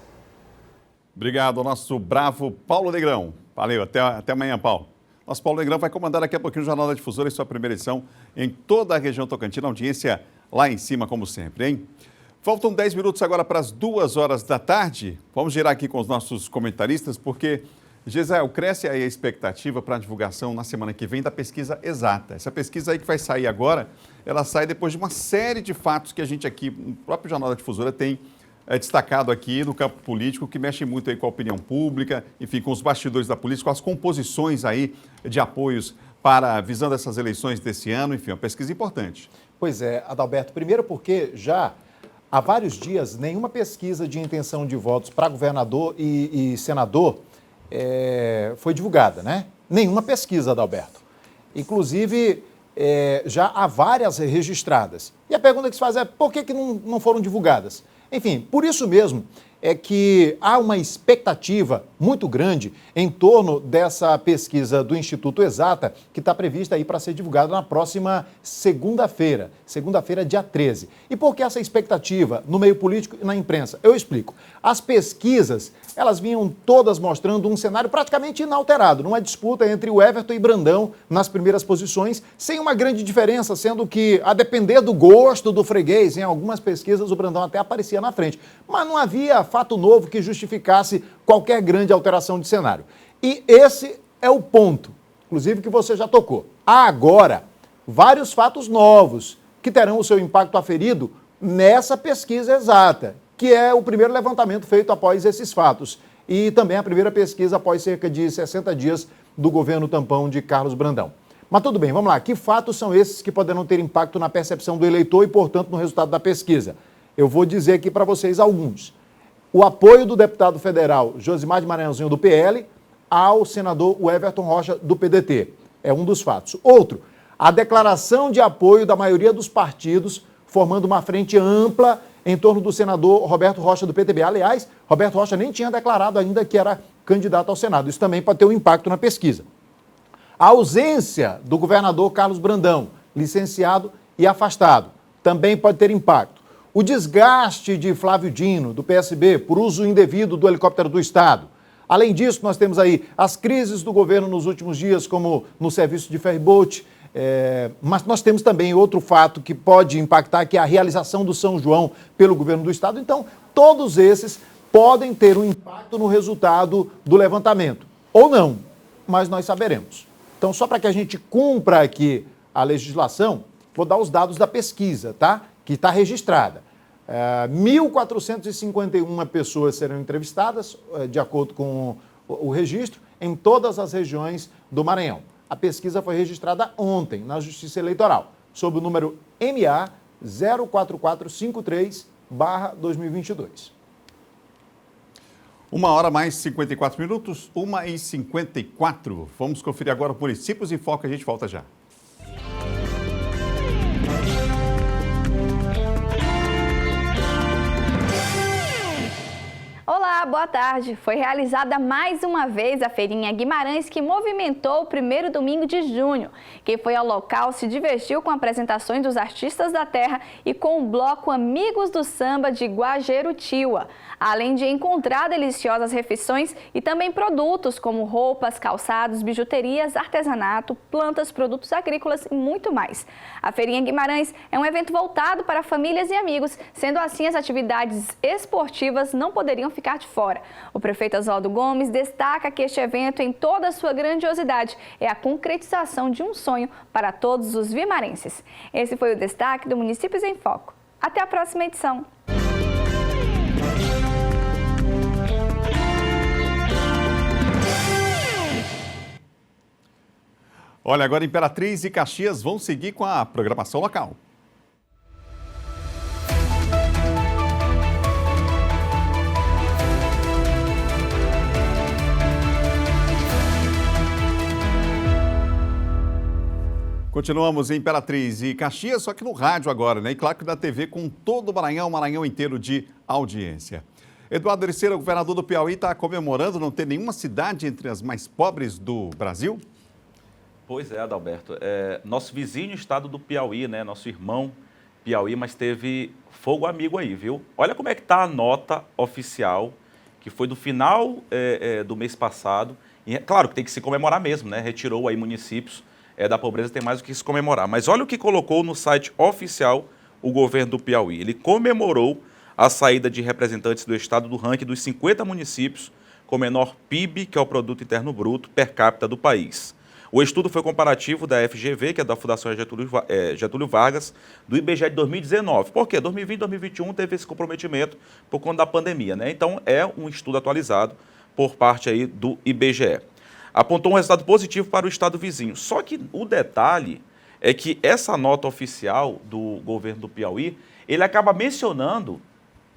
Obrigado ao nosso bravo Paulo Negrão. Valeu, até amanhã, Paulo. Nosso Paulo Negrão vai comandar daqui a pouquinho o Jornal da Difusora em sua primeira edição em toda a região Tocantina. Audiência lá em cima, como sempre, hein? Faltam 10 minutos agora para as 2 horas da tarde. Vamos girar aqui com os nossos comentaristas, porque, Gesael, cresce aí a expectativa para a divulgação na semana que vem da pesquisa exata. Essa pesquisa aí que vai sair agora, ela sai depois de uma série de fatos que a gente aqui, no próprio Jornal da Difusora, tem destacado aqui no campo político, que mexe muito aí com a opinião pública, enfim, com os bastidores da política, com as composições aí de apoios visando essas eleições desse ano, enfim, uma pesquisa importante. Pois é, Adalberto, primeiro porque já há vários dias nenhuma pesquisa de intenção de votos para governador e senador foi divulgada, né? Nenhuma pesquisa, Adalberto. Inclusive, já há várias registradas. E a pergunta que se faz é por que não foram divulgadas? Enfim, por isso mesmo é que há uma expectativa muito grande em torno dessa pesquisa do Instituto Exata, que está prevista aí para ser divulgada na próxima segunda-feira, dia 13. E por que essa expectativa no meio político e na imprensa? Eu explico. As pesquisas, elas vinham todas mostrando um cenário praticamente inalterado, numa disputa entre o Everton e Brandão nas primeiras posições, sem uma grande diferença, sendo que, a depender do gosto do freguês, em algumas pesquisas o Brandão até aparecia na frente. Mas não havia fato novo que justificasse qualquer grande alteração de cenário. E esse é o ponto, inclusive, que você já tocou. Há agora vários fatos novos que terão o seu impacto aferido nessa pesquisa exata, que é o primeiro levantamento feito após esses fatos e também a primeira pesquisa após cerca de 60 dias do governo tampão de Carlos Brandão. Mas tudo bem, vamos lá. Que fatos são esses que poderão ter impacto na percepção do eleitor e, portanto, no resultado da pesquisa? Eu vou dizer aqui para vocês alguns. O apoio do deputado federal Josimar de Maranhãozinho, do PL, ao senador Everton Rocha, do PDT. É um dos fatos. Outro, a declaração de apoio da maioria dos partidos, formando uma frente ampla em torno do senador Roberto Rocha, do PTB. Aliás, Roberto Rocha nem tinha declarado ainda que era candidato ao Senado. Isso também pode ter um impacto na pesquisa. A ausência do governador Carlos Brandão, licenciado e afastado, também pode ter impacto. o desgaste de Flávio Dino, do PSB, por uso indevido do helicóptero do Estado. Além disso, nós temos aí as crises do governo nos últimos dias, como no serviço de ferryboat, mas nós temos também outro fato que pode impactar, que é a realização do São João pelo governo do Estado. Então, todos esses podem ter um impacto no resultado do levantamento. Ou não, mas nós saberemos. Então, só para que a gente cumpra aqui a legislação, vou dar os dados da pesquisa, tá? Que está registrada. 1.451 pessoas serão entrevistadas, de acordo com o registro, em todas as regiões do Maranhão. A pesquisa foi registrada ontem na Justiça Eleitoral, sob o número MA 04453/2022. 1h mais 54 minutos, 1h54. Vamos conferir agora o Municípios em Foco, a gente volta já. Olá, boa tarde. Foi realizada mais uma vez a Feirinha Guimarães, que movimentou o primeiro domingo de junho. Quem foi ao local se divertiu com apresentações dos artistas da terra e com o bloco Amigos do Samba de Guajerutiwa, além de encontrar deliciosas refeições e também produtos como roupas, calçados, bijuterias, artesanato, plantas, produtos agrícolas e muito mais. A Feirinha Guimarães é um evento voltado para famílias e amigos, sendo assim as atividades esportivas não poderiam ficar de fora. O prefeito Oswaldo Gomes destaca que este evento, em toda a sua grandiosidade, é a concretização de um sonho para todos os vimarenses. Esse foi o destaque do Municípios em Foco. Até a próxima edição. Olha, agora Imperatriz e Caxias vão seguir com a programação local. Continuamos em Imperatriz e Caxias, só que no rádio agora, né? E claro que na TV com todo o Maranhão inteiro de audiência. Eduardo Ericeira, governador do Piauí, está comemorando não ter nenhuma cidade entre as mais pobres do Brasil? Pois é, Adalberto. Nosso vizinho estado do Piauí, né? Nosso irmão Piauí, mas teve fogo amigo aí, viu? Olha como é que está a nota oficial, que foi do final do mês passado. E, claro que tem que se comemorar mesmo, né? Retirou aí municípios da pobreza, tem mais do que se comemorar. Mas olha o que colocou no site oficial o governo do Piauí. Ele comemorou a saída de representantes do estado do ranking dos 50 municípios com menor PIB, que é o Produto Interno Bruto, per capita do país. O estudo foi comparativo da FGV, que é da Fundação Getúlio Vargas, do IBGE de 2019. Por quê? 2020 e 2021 teve esse comprometimento por conta da pandemia, né? Então, é um estudo atualizado por parte aí do IBGE. Apontou um resultado positivo para o estado vizinho. Só que o detalhe é que essa nota oficial do governo do Piauí, ele acaba mencionando,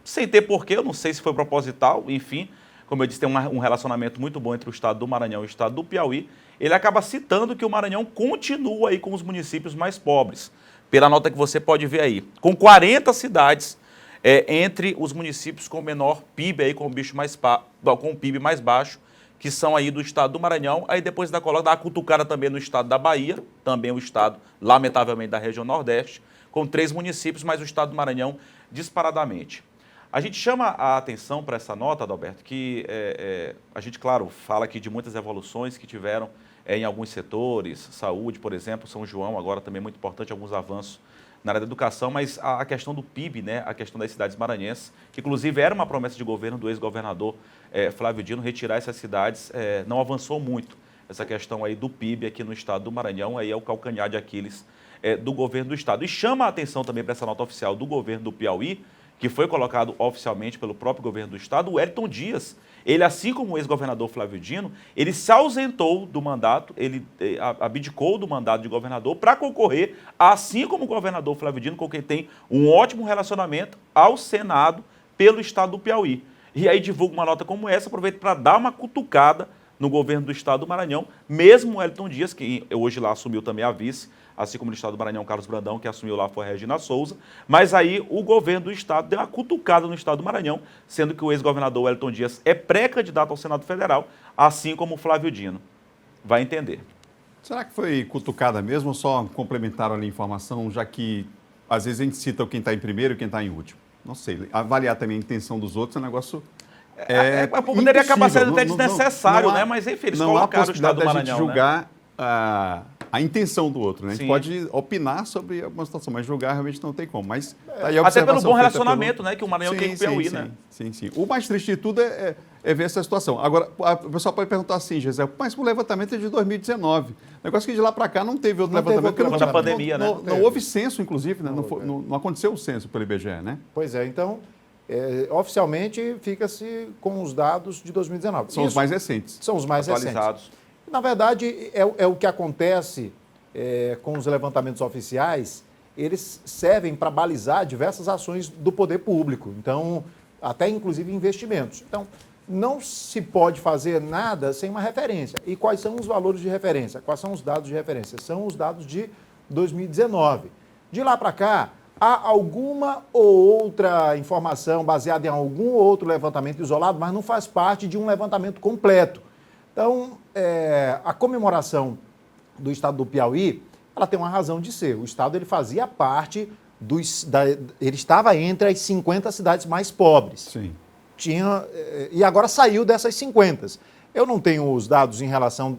sem ter porquê, eu não sei se foi proposital, enfim, como eu disse, tem um relacionamento muito bom entre o estado do Maranhão e o estado do Piauí, ele acaba citando que o Maranhão continua aí com os municípios mais pobres, pela nota que você pode ver aí, com 40 cidades entre os municípios com menor PIB, aí, com o PIB mais baixo, que são aí do estado do Maranhão. Aí depois da coloca, dá uma cutucada também no estado da Bahia, também o estado, lamentavelmente, da região Nordeste, com 3 municípios, mas o estado do Maranhão disparadamente. A gente chama a atenção para essa nota, Adalberto, que a gente, claro, fala aqui de muitas evoluções que tiveram em alguns setores, saúde, por exemplo, São João, agora também é muito importante, alguns avanços na área da educação, mas a questão do PIB, né, a questão das cidades maranhenses, que inclusive era uma promessa de governo do ex-governador Flávio Dino, retirar essas cidades, não avançou muito. Essa questão aí do PIB aqui no estado do Maranhão, aí é o calcanhar de Aquiles do governo do estado. E chama a atenção também para essa nota oficial do governo do Piauí, que foi colocado oficialmente pelo próprio governo do estado, o Wellington Dias. Ele, assim como o ex-governador Flávio Dino, ele se ausentou do mandato, ele abdicou do mandato de governador para concorrer, assim como o governador Flávio Dino, com quem tem um ótimo relacionamento, ao Senado pelo estado do Piauí. E aí divulga uma nota como essa, aproveita para dar uma cutucada no governo do estado do Maranhão, mesmo o Wellington Dias, que hoje lá assumiu também a vice, assim como no estado do Maranhão, Carlos Brandão, que assumiu lá foi a Regina Souza, mas aí o governo do estado deu uma cutucada no estado do Maranhão, sendo que o ex-governador Wellington Dias é pré-candidato ao Senado Federal, assim como o Flávio Dino. Vai entender. Será que foi cutucada mesmo ou só complementaram ali a informação, já que às vezes a gente cita quem está em primeiro e quem está em último? não sei, avaliar também a intenção dos outros é um negócio... Poderia acabar sendo até desnecessário, não há, né? Mas enfim, eles não colocaram há o Estado do possibilidade da Maranhão, gente julgar a intenção do outro, né? A gente Sim. pode opinar sobre alguma situação, mas julgar realmente não tem como. Mas tá aí a até pelo observação bom feita relacionamento, né, que o Maranhão tem com o Piauí, né? Sim. O mais triste de tudo é ver essa situação. Agora, o pessoal pode perguntar assim, Gisele, mas o levantamento é de 2019. Negócio que de lá para cá não teve outro levantamento. Por conta da pandemia, né? Não houve censo, inclusive, né? Não aconteceu o censo pelo IBGE, né? Pois é, então, oficialmente fica-se com os dados de 2019. São os mais recentes. São os mais atualizados. recentes. Na verdade, é o que acontece com os levantamentos oficiais, eles servem para balizar diversas ações do poder público, então, até inclusive investimentos. Então, não se pode fazer nada sem uma referência. E quais são os valores de referência? Quais são os dados de referência? São os dados de 2019. De lá para cá, há alguma ou outra informação baseada em algum outro levantamento isolado, mas não faz parte de um levantamento completo. Então, a comemoração do estado do Piauí, ela tem uma razão de ser. O estado ele fazia parte ele estava entre as 50 cidades mais pobres. Sim. E agora saiu dessas 50. Eu não tenho os dados em relação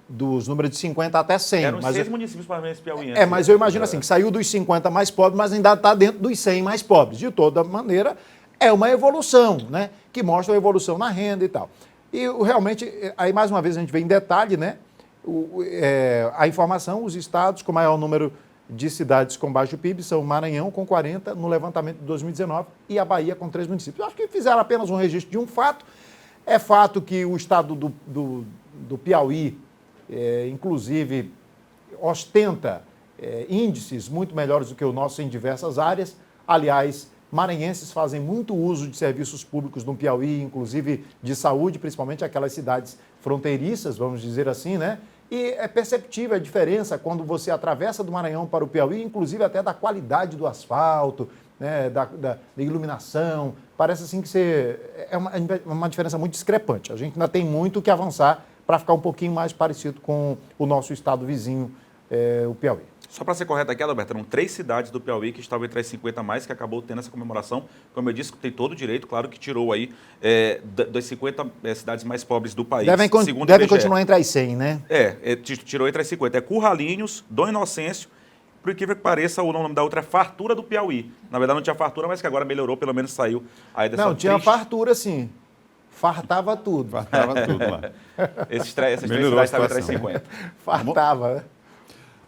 dos números de 50 até 100. Eram mas 6 municípios para esse Piauí. Mas eu imagino assim, que saiu dos 50 mais pobres, mas ainda está dentro dos 100 mais pobres. De toda maneira, é uma evolução, né? Que mostra a evolução na renda e tal. E realmente, aí mais uma vez a gente vê em detalhe, né? A informação, os estados com maior número de cidades com baixo PIB são o Maranhão, com 40, no levantamento de 2019, e a Bahia, com 3 municípios. Eu acho que fizeram apenas um registro de um fato. É fato que o estado do Piauí, inclusive, ostenta índices muito melhores do que o nosso em diversas áreas. Aliás, maranhenses fazem muito uso de serviços públicos no Piauí, inclusive de saúde, principalmente aquelas cidades fronteiriças, vamos dizer assim, né? E é perceptível a diferença quando você atravessa do Maranhão para o Piauí, inclusive até da qualidade do asfalto, né? da iluminação. Parece assim que é uma diferença muito discrepante. A gente ainda tem muito que avançar para ficar um pouquinho mais parecido com o nosso estado vizinho, o Piauí. Só para ser correto aqui, Adalberto, eram 3 cidades do Piauí que estavam entre as 50 mais, que acabou tendo essa comemoração. Como eu disse, tem todo o direito, claro que tirou aí das 50 cidades mais pobres do país. Devem continuar entre as 100, né? Tirou entre as 50. É Curralinhos, Dom Inocêncio, por incrível que pareça, o nome da outra é Fartura do Piauí. Na verdade não tinha fartura, mas que agora melhorou, pelo menos saiu aí dessa Não, tinha fartura sim. Fartava tudo. Fartava tudo lá. Essas 3 cidades estavam entre as 50. Fartava, né?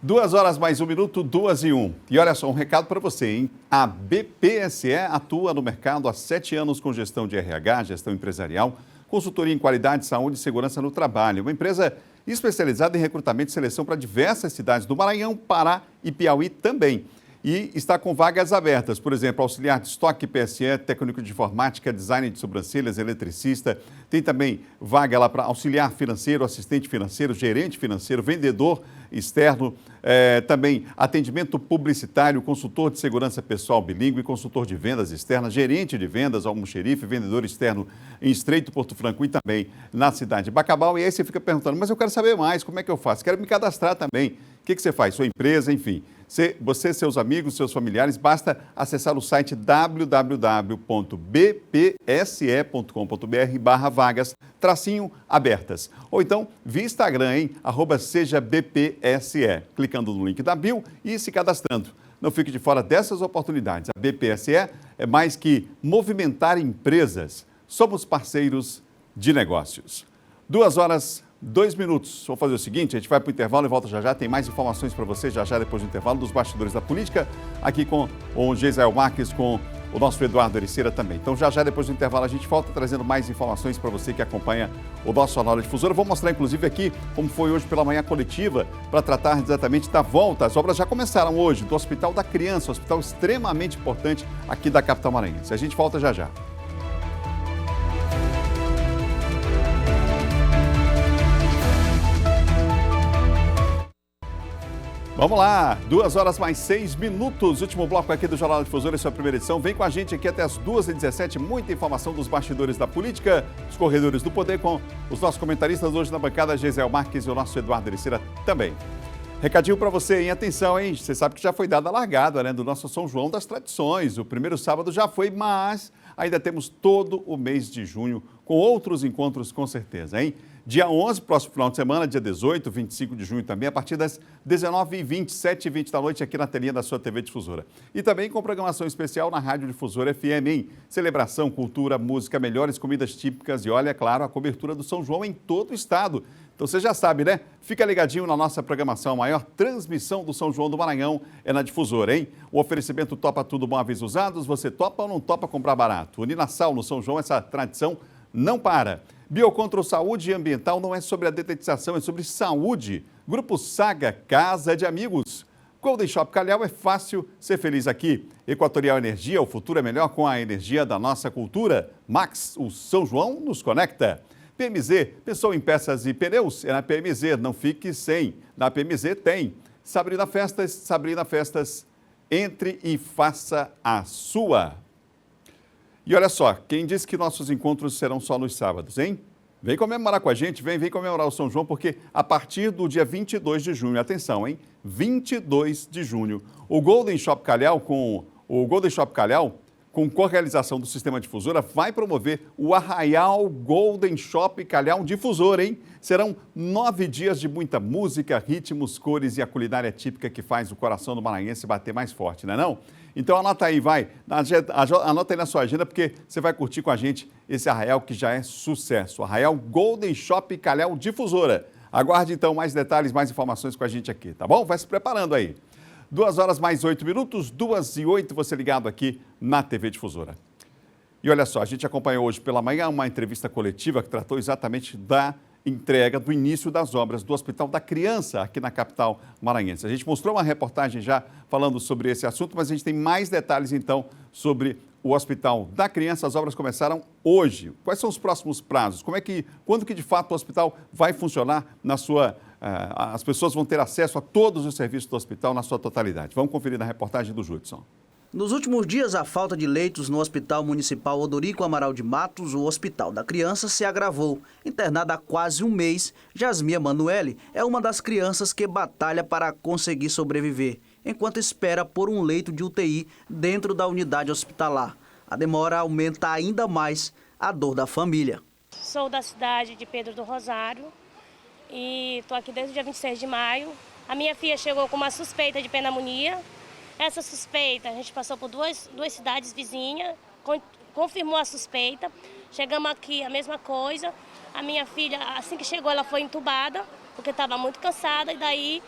2 horas mais 1 minuto, 2:01. E olha só, um recado para você, hein? A BPSE atua no mercado há 7 anos com gestão de RH, gestão empresarial, consultoria em qualidade, saúde e segurança no trabalho. Uma empresa especializada em recrutamento e seleção para diversas cidades do Maranhão, Pará e Piauí também. E está com vagas abertas, por exemplo, auxiliar de estoque PSE, técnico de informática, design de sobrancelhas, eletricista. Tem também vaga lá para auxiliar financeiro, assistente financeiro, gerente financeiro, vendedor externo, também atendimento publicitário, consultor de segurança pessoal bilíngue, consultor de vendas externas, gerente de vendas, almoxerife, vendedor externo em Estreito, Porto Franco e também na cidade de Bacabal. E aí você fica perguntando, mas eu quero saber mais, como é que eu faço? Quero me cadastrar também. O que você faz? Sua empresa, enfim. Você, seus amigos, seus familiares, basta acessar o site www.bpse.com.br/vagas, _abertas. Ou então, via Instagram, hein? @sejabpse. Clicando no link da bio e se cadastrando. Não fique de fora dessas oportunidades. A BPSE é mais que movimentar empresas. Somos parceiros de negócios. 2 horas 2 minutos. Vamos fazer o seguinte, a gente vai para o intervalo e volta já já. Tem mais informações para você já depois do intervalo dos bastidores da política, aqui com o Geisel Marques, com o nosso Eduardo Ericeira também. Então já depois do intervalo a gente volta trazendo mais informações para você que acompanha o nosso Jornal da Difusora. Eu vou mostrar inclusive aqui como foi hoje pela manhã coletiva para tratar exatamente da volta. As obras já começaram hoje do Hospital da Criança, um hospital extremamente importante aqui da capital maranhense. A gente volta já já. Vamos lá, 2 horas mais 6 minutos, último bloco aqui do Jornal da Difusora, essa é a primeira edição. Vem com a gente aqui até as 2h17, muita informação dos bastidores da política, dos corredores do poder, com os nossos comentaristas hoje na bancada, Geisel Marques e o nosso Eduardo Ericeira também. Recadinho para você, em atenção, hein? Você sabe que já foi dada a largada, né, do nosso São João das Tradições. O primeiro sábado já foi, mas ainda temos todo o mês de junho com outros encontros com certeza, hein? Dia 11, próximo final de semana, dia 18, 25 de junho também, a partir das 19h20, 7h20 da noite, aqui na telinha da sua TV Difusora. E também com programação especial na Rádio Difusora FM, hein? Celebração, cultura, música, melhores comidas típicas e, olha, é claro, a cobertura do São João em todo o estado. Então você já sabe, né? Fica ligadinho na nossa programação. A maior transmissão do São João do Maranhão é na Difusora, hein? O oferecimento Topa Tudo Bom Aviso Usados. Você topa ou não topa comprar barato? Uninasal no São João, essa tradição não para. Biocontrol Saúde Ambiental não é sobre a detetização, é sobre saúde. Grupo Saga, Casa de Amigos. Golden Shop Calhau, é fácil ser feliz aqui. Equatorial Energia, o futuro é melhor com a energia da nossa cultura. Max, o São João nos conecta. PMZ, pensou em peças e pneus? É na PMZ, não fique sem. Na PMZ tem. Sabrina Festas, entre e faça a sua. E olha só, quem disse que nossos encontros serão só nos sábados, hein? Vem comemorar com a gente, vem comemorar o São João, porque a partir do dia 22 de junho, atenção, hein? 22 de junho, o Golden Shop Calhau, com co-realização do Sistema Difusora, vai promover o Arraial Golden Shop Calhau Difusora, hein? Serão 9 dias de muita música, ritmos, cores e a culinária típica que faz o coração do maranhense bater mais forte, não é não? Então anota aí, anota aí na sua agenda, porque você vai curtir com a gente esse Arraial que já é sucesso. Arraial Golden Shop Calhau Difusora. Aguarde então mais detalhes, mais informações com a gente aqui, tá bom? Vai se preparando aí. 2 horas mais 8 minutos, 2h08, você ligado aqui na TV Difusora. E olha só, a gente acompanhou hoje pela manhã uma entrevista coletiva que tratou exatamente da entrega do início das obras do Hospital da Criança aqui na capital maranhense. A gente mostrou uma reportagem já falando sobre esse assunto, mas a gente tem mais detalhes então sobre o Hospital da Criança. As obras começaram hoje. Quais são os próximos prazos? Quando que de fato o hospital vai funcionar as pessoas vão ter acesso a todos os serviços do hospital na sua totalidade? Vamos conferir na reportagem do Judson. Nos últimos dias, a falta de leitos no Hospital Municipal Odorico Amaral de Matos, o Hospital da Criança, se agravou. Internada há quase um mês, Jasmia Manoeli é uma das crianças que batalha para conseguir sobreviver, enquanto espera por um leito de UTI dentro da unidade hospitalar. A demora aumenta ainda mais a dor da família. Sou da cidade de Pedro do Rosário e estou aqui desde o dia 26 de maio. A minha filha chegou com uma suspeita de pneumonia. Essa suspeita, a gente passou por duas cidades vizinhas, confirmou a suspeita. Chegamos aqui, a mesma coisa. A minha filha, assim que chegou, ela foi entubada, porque estava muito cansada. E daí,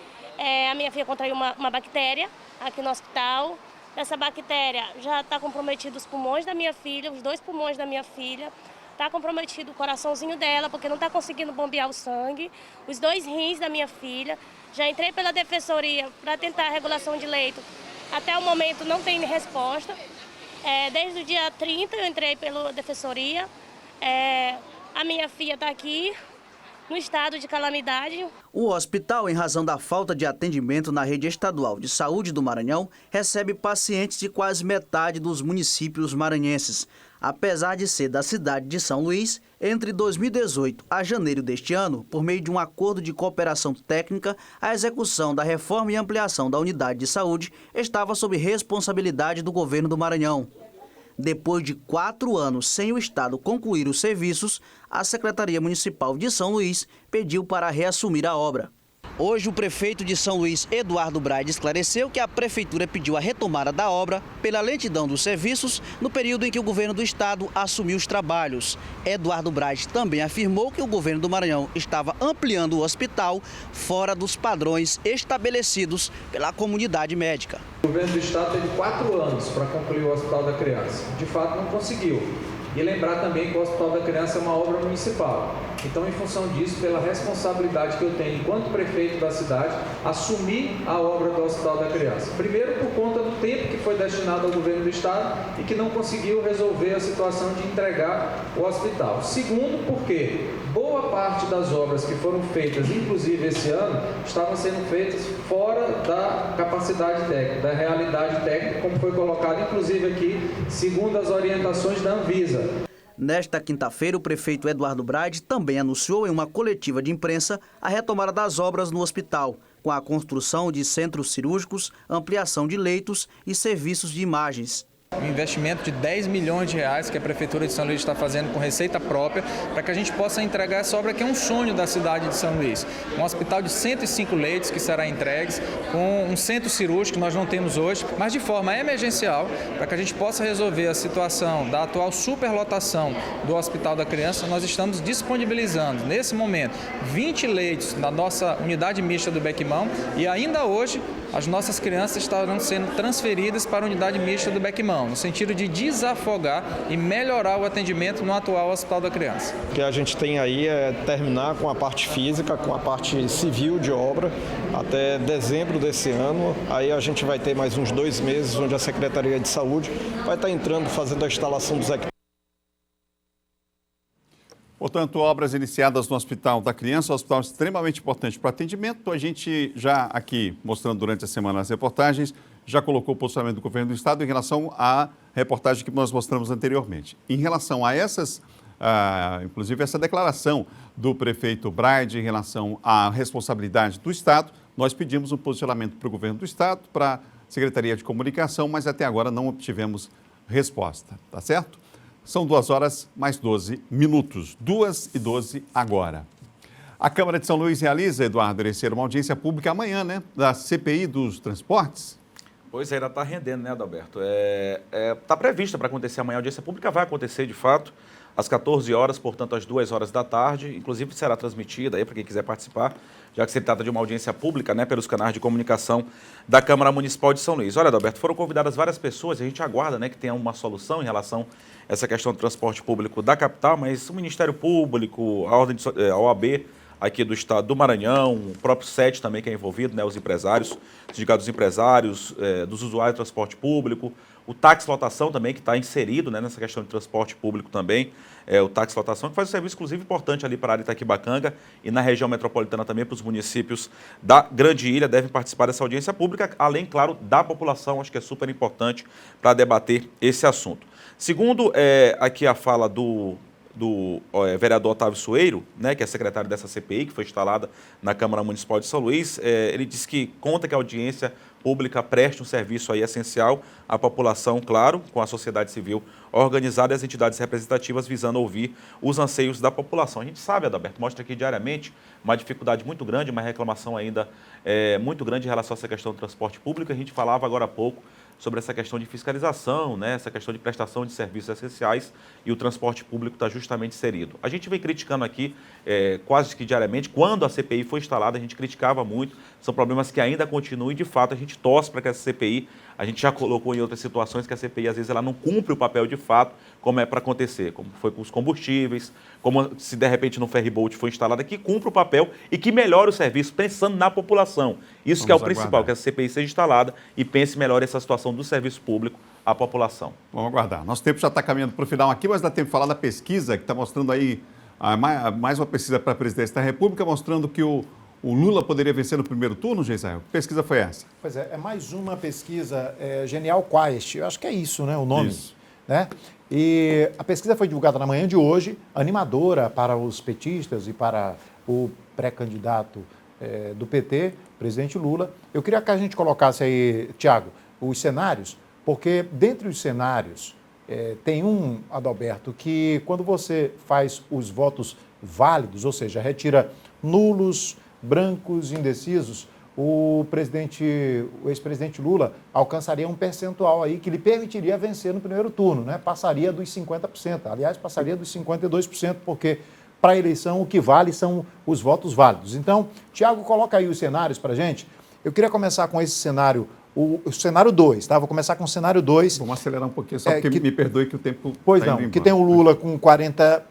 a minha filha contraiu uma bactéria aqui no hospital. Essa bactéria já está comprometido os pulmões da minha filha, os 2 pulmões da minha filha. Está comprometido o coraçãozinho dela, porque não está conseguindo bombear o sangue. Os 2 rins da minha filha. Já entrei pela defensoria para tentar a regulação de leito. Até o momento não tem resposta. Desde o dia 30 eu entrei pela defensoria. A minha filha está aqui no estado de calamidade. O hospital, em razão da falta de atendimento na rede estadual de saúde do Maranhão, recebe pacientes de quase metade dos municípios maranhenses. Apesar de ser da cidade de São Luís, entre 2018 a janeiro deste ano, por meio de um acordo de cooperação técnica, a execução da reforma e ampliação da unidade de saúde estava sob responsabilidade do governo do Maranhão. Depois de 4 anos sem o Estado concluir os serviços, a Secretaria Municipal de São Luís pediu para reassumir a obra. Hoje, o prefeito de São Luís, Eduardo Braide, esclareceu que a prefeitura pediu a retomada da obra pela lentidão dos serviços no período em que o governo do estado assumiu os trabalhos. Eduardo Braide também afirmou que o governo do Maranhão estava ampliando o hospital fora dos padrões estabelecidos pela comunidade médica. O governo do estado teve 4 anos para concluir o Hospital da Criança. De fato, não conseguiu. E lembrar também que o Hospital da Criança é uma obra municipal. Então, em função disso, pela responsabilidade que eu tenho enquanto prefeito da cidade, assumir a obra do Hospital da Criança. Primeiro, por conta do tempo que foi destinado ao governo do estado e que não conseguiu resolver a situação de entregar o hospital. Segundo, porque boa parte das obras que foram feitas, inclusive esse ano, estavam sendo feitas fora da capacidade técnica, da realidade técnica, como foi colocado, inclusive aqui, segundo as orientações da Anvisa. Nesta quinta-feira, o prefeito Eduardo Braide também anunciou em uma coletiva de imprensa a retomada das obras no hospital, com a construção de centros cirúrgicos, ampliação de leitos e serviços de imagens. Um investimento de 10 milhões de reais que a Prefeitura de São Luís está fazendo com receita própria para que a gente possa entregar essa obra que é um sonho da cidade de São Luís. Um hospital de 105 leitos que será entregues, com um centro cirúrgico que nós não temos hoje, mas de forma emergencial, para que a gente possa resolver a situação da atual superlotação do Hospital da Criança. Nós estamos disponibilizando, nesse momento, 20 leitos na nossa unidade mista do Bequimão e ainda hoje as nossas crianças estarão sendo transferidas para a unidade mista do Bequimão, no sentido de desafogar e melhorar o atendimento no atual Hospital da Criança. O que a gente tem aí é terminar com a parte física, com a parte civil de obra, até dezembro desse ano. Aí a gente vai ter mais uns 2 meses, onde a Secretaria de Saúde vai estar entrando, fazendo a instalação dos equipamentos. Portanto, obras iniciadas no Hospital da Criança, um hospital extremamente importante para atendimento. A gente já aqui, mostrando durante a semana as reportagens, já colocou o posicionamento do governo do Estado em relação à reportagem que nós mostramos anteriormente. Em relação a essas, inclusive essa declaração do prefeito Braide em relação à responsabilidade do Estado, nós pedimos um posicionamento para o governo do Estado, para a Secretaria de Comunicação, mas até agora não obtivemos resposta, tá certo? São 2h mais 12 minutos, 2h12 agora. A Câmara de São Luís realiza, Eduardo Ereceiro, uma audiência pública amanhã, né, da CPI dos transportes. Pois é, ainda está rendendo, né, Adalberto? Está prevista para acontecer amanhã, a audiência pública vai acontecer de fato, às 14 horas, portanto, às 2 horas da tarde, inclusive será transmitida aí para quem quiser participar, já que se trata de uma audiência pública, né, pelos canais de comunicação da Câmara Municipal de São Luís. Olha, Adalberto, foram convidadas várias pessoas, a gente aguarda, né, que tenha uma solução em relação a essa questão do transporte público da capital, mas o Ministério Público, a OAB aqui do Estado do Maranhão, o próprio SET também que é envolvido, né, os empresários, o Sindicato dos Empresários, dos usuários de transporte público, o táxi lotação também, que está inserido, né, nessa questão de transporte público também, o táxi lotação, que faz um serviço exclusivo importante ali para a área de Itaquibacanga e na região metropolitana também para os municípios da Grande Ilha, devem participar dessa audiência pública, além, claro, da população, acho que é super importante para debater esse assunto. Segundo aqui a fala do vereador Otávio Sueiro, né, que é secretário dessa CPI, que foi instalada na Câmara Municipal de São Luís, ele disse que conta que a audiência pública preste um serviço aí essencial à população, claro, com a sociedade civil organizada e as entidades representativas visando ouvir os anseios da população. A gente sabe, Adalberto, mostra aqui diariamente uma dificuldade muito grande, uma reclamação ainda muito grande em relação a essa questão do transporte público. A gente falava agora há pouco sobre essa questão de fiscalização, né, essa questão de prestação de serviços essenciais e o transporte público está justamente inserido. A gente vem criticando aqui quase que diariamente, quando a CPI foi instalada, a gente criticava muito, são problemas que ainda continuam e de fato a gente torce para que essa CPI, a gente já colocou em outras situações que a CPI às vezes ela não cumpre o papel de fato, como é para acontecer, como foi com os combustíveis, como se de repente no ferryboat foi instalada, que cumpre o papel e que melhore o serviço, pensando na população. Isso que é o principal, que a CPI seja instalada e pense melhor essa situação do serviço público à população. Vamos aguardar. Nosso tempo já está caminhando para o final aqui, mas dá tempo de falar da pesquisa que está mostrando aí, mais uma pesquisa para a presidência da República, mostrando que o Lula poderia vencer no primeiro turno, Geisel? Que pesquisa foi essa? Pois é mais uma pesquisa Genial Quest, eu acho que é isso, né, o nome. Isso. Né? E a pesquisa foi divulgada na manhã de hoje, animadora para os petistas e para o pré-candidato do PT, presidente Lula. Eu queria que a gente colocasse aí, Tiago, os cenários, porque dentre os cenários tem um, Adalberto, que quando você faz os votos válidos, ou seja, retira nulos, brancos, indecisos, o ex-presidente Lula alcançaria um percentual aí que lhe permitiria vencer no primeiro turno, né? Passaria dos 50%, aliás, passaria dos 52%, porque para a eleição o que vale são os votos válidos. Então, Tiago, coloca aí os cenários para a gente. Eu queria começar com esse cenário, o cenário 2, tá? Vou começar com o cenário 2. Vamos acelerar um pouquinho, só porque me perdoe que o tempo Pois tá não, que tem o Lula com 47%.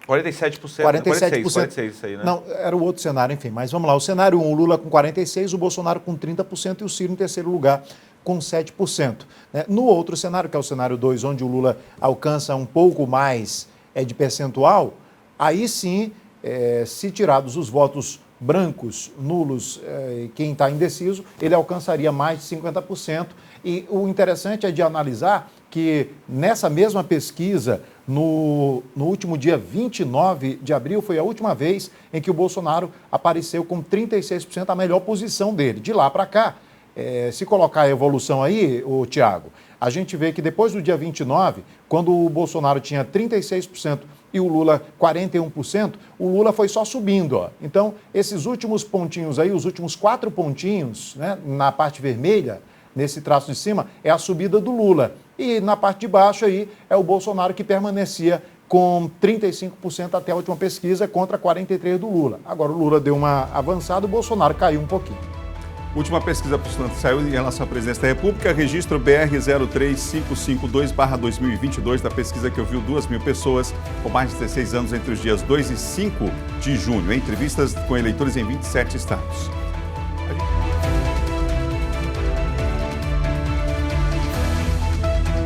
46%, isso aí, né? Não, era o outro cenário, enfim, mas vamos lá. O cenário 1, o Lula com 46%, o Bolsonaro com 30% e o Ciro em terceiro lugar com 7%. Né? No outro cenário, que é o cenário 2, onde o Lula alcança um pouco mais de percentual, aí sim, se tirados os votos brancos, nulos, quem está indeciso, ele alcançaria mais de 50%. E o interessante é de analisar que nessa mesma pesquisa, no último dia 29 de abril, foi a última vez em que o Bolsonaro apareceu com 36%, a melhor posição dele. De lá para cá, se colocar a evolução aí, Tiago, a gente vê que depois do dia 29, quando o Bolsonaro tinha 36% e o Lula 41%, o Lula foi só subindo. Ó. Então, esses últimos pontinhos aí, os últimos 4 pontinhos, né, na parte vermelha, nesse traço de cima, é a subida do Lula. E na parte de baixo aí é o Bolsonaro que permanecia com 35% até a última pesquisa contra 43% do Lula. Agora o Lula deu uma avançada, o Bolsonaro caiu um pouquinho. Última pesquisa que saiu em relação à presidência da República, registro BR-03552/2022, da pesquisa que ouviu 2.000 pessoas com mais de 16 anos entre os dias 2 e 5 de junho, entrevistas com eleitores em 27 estados.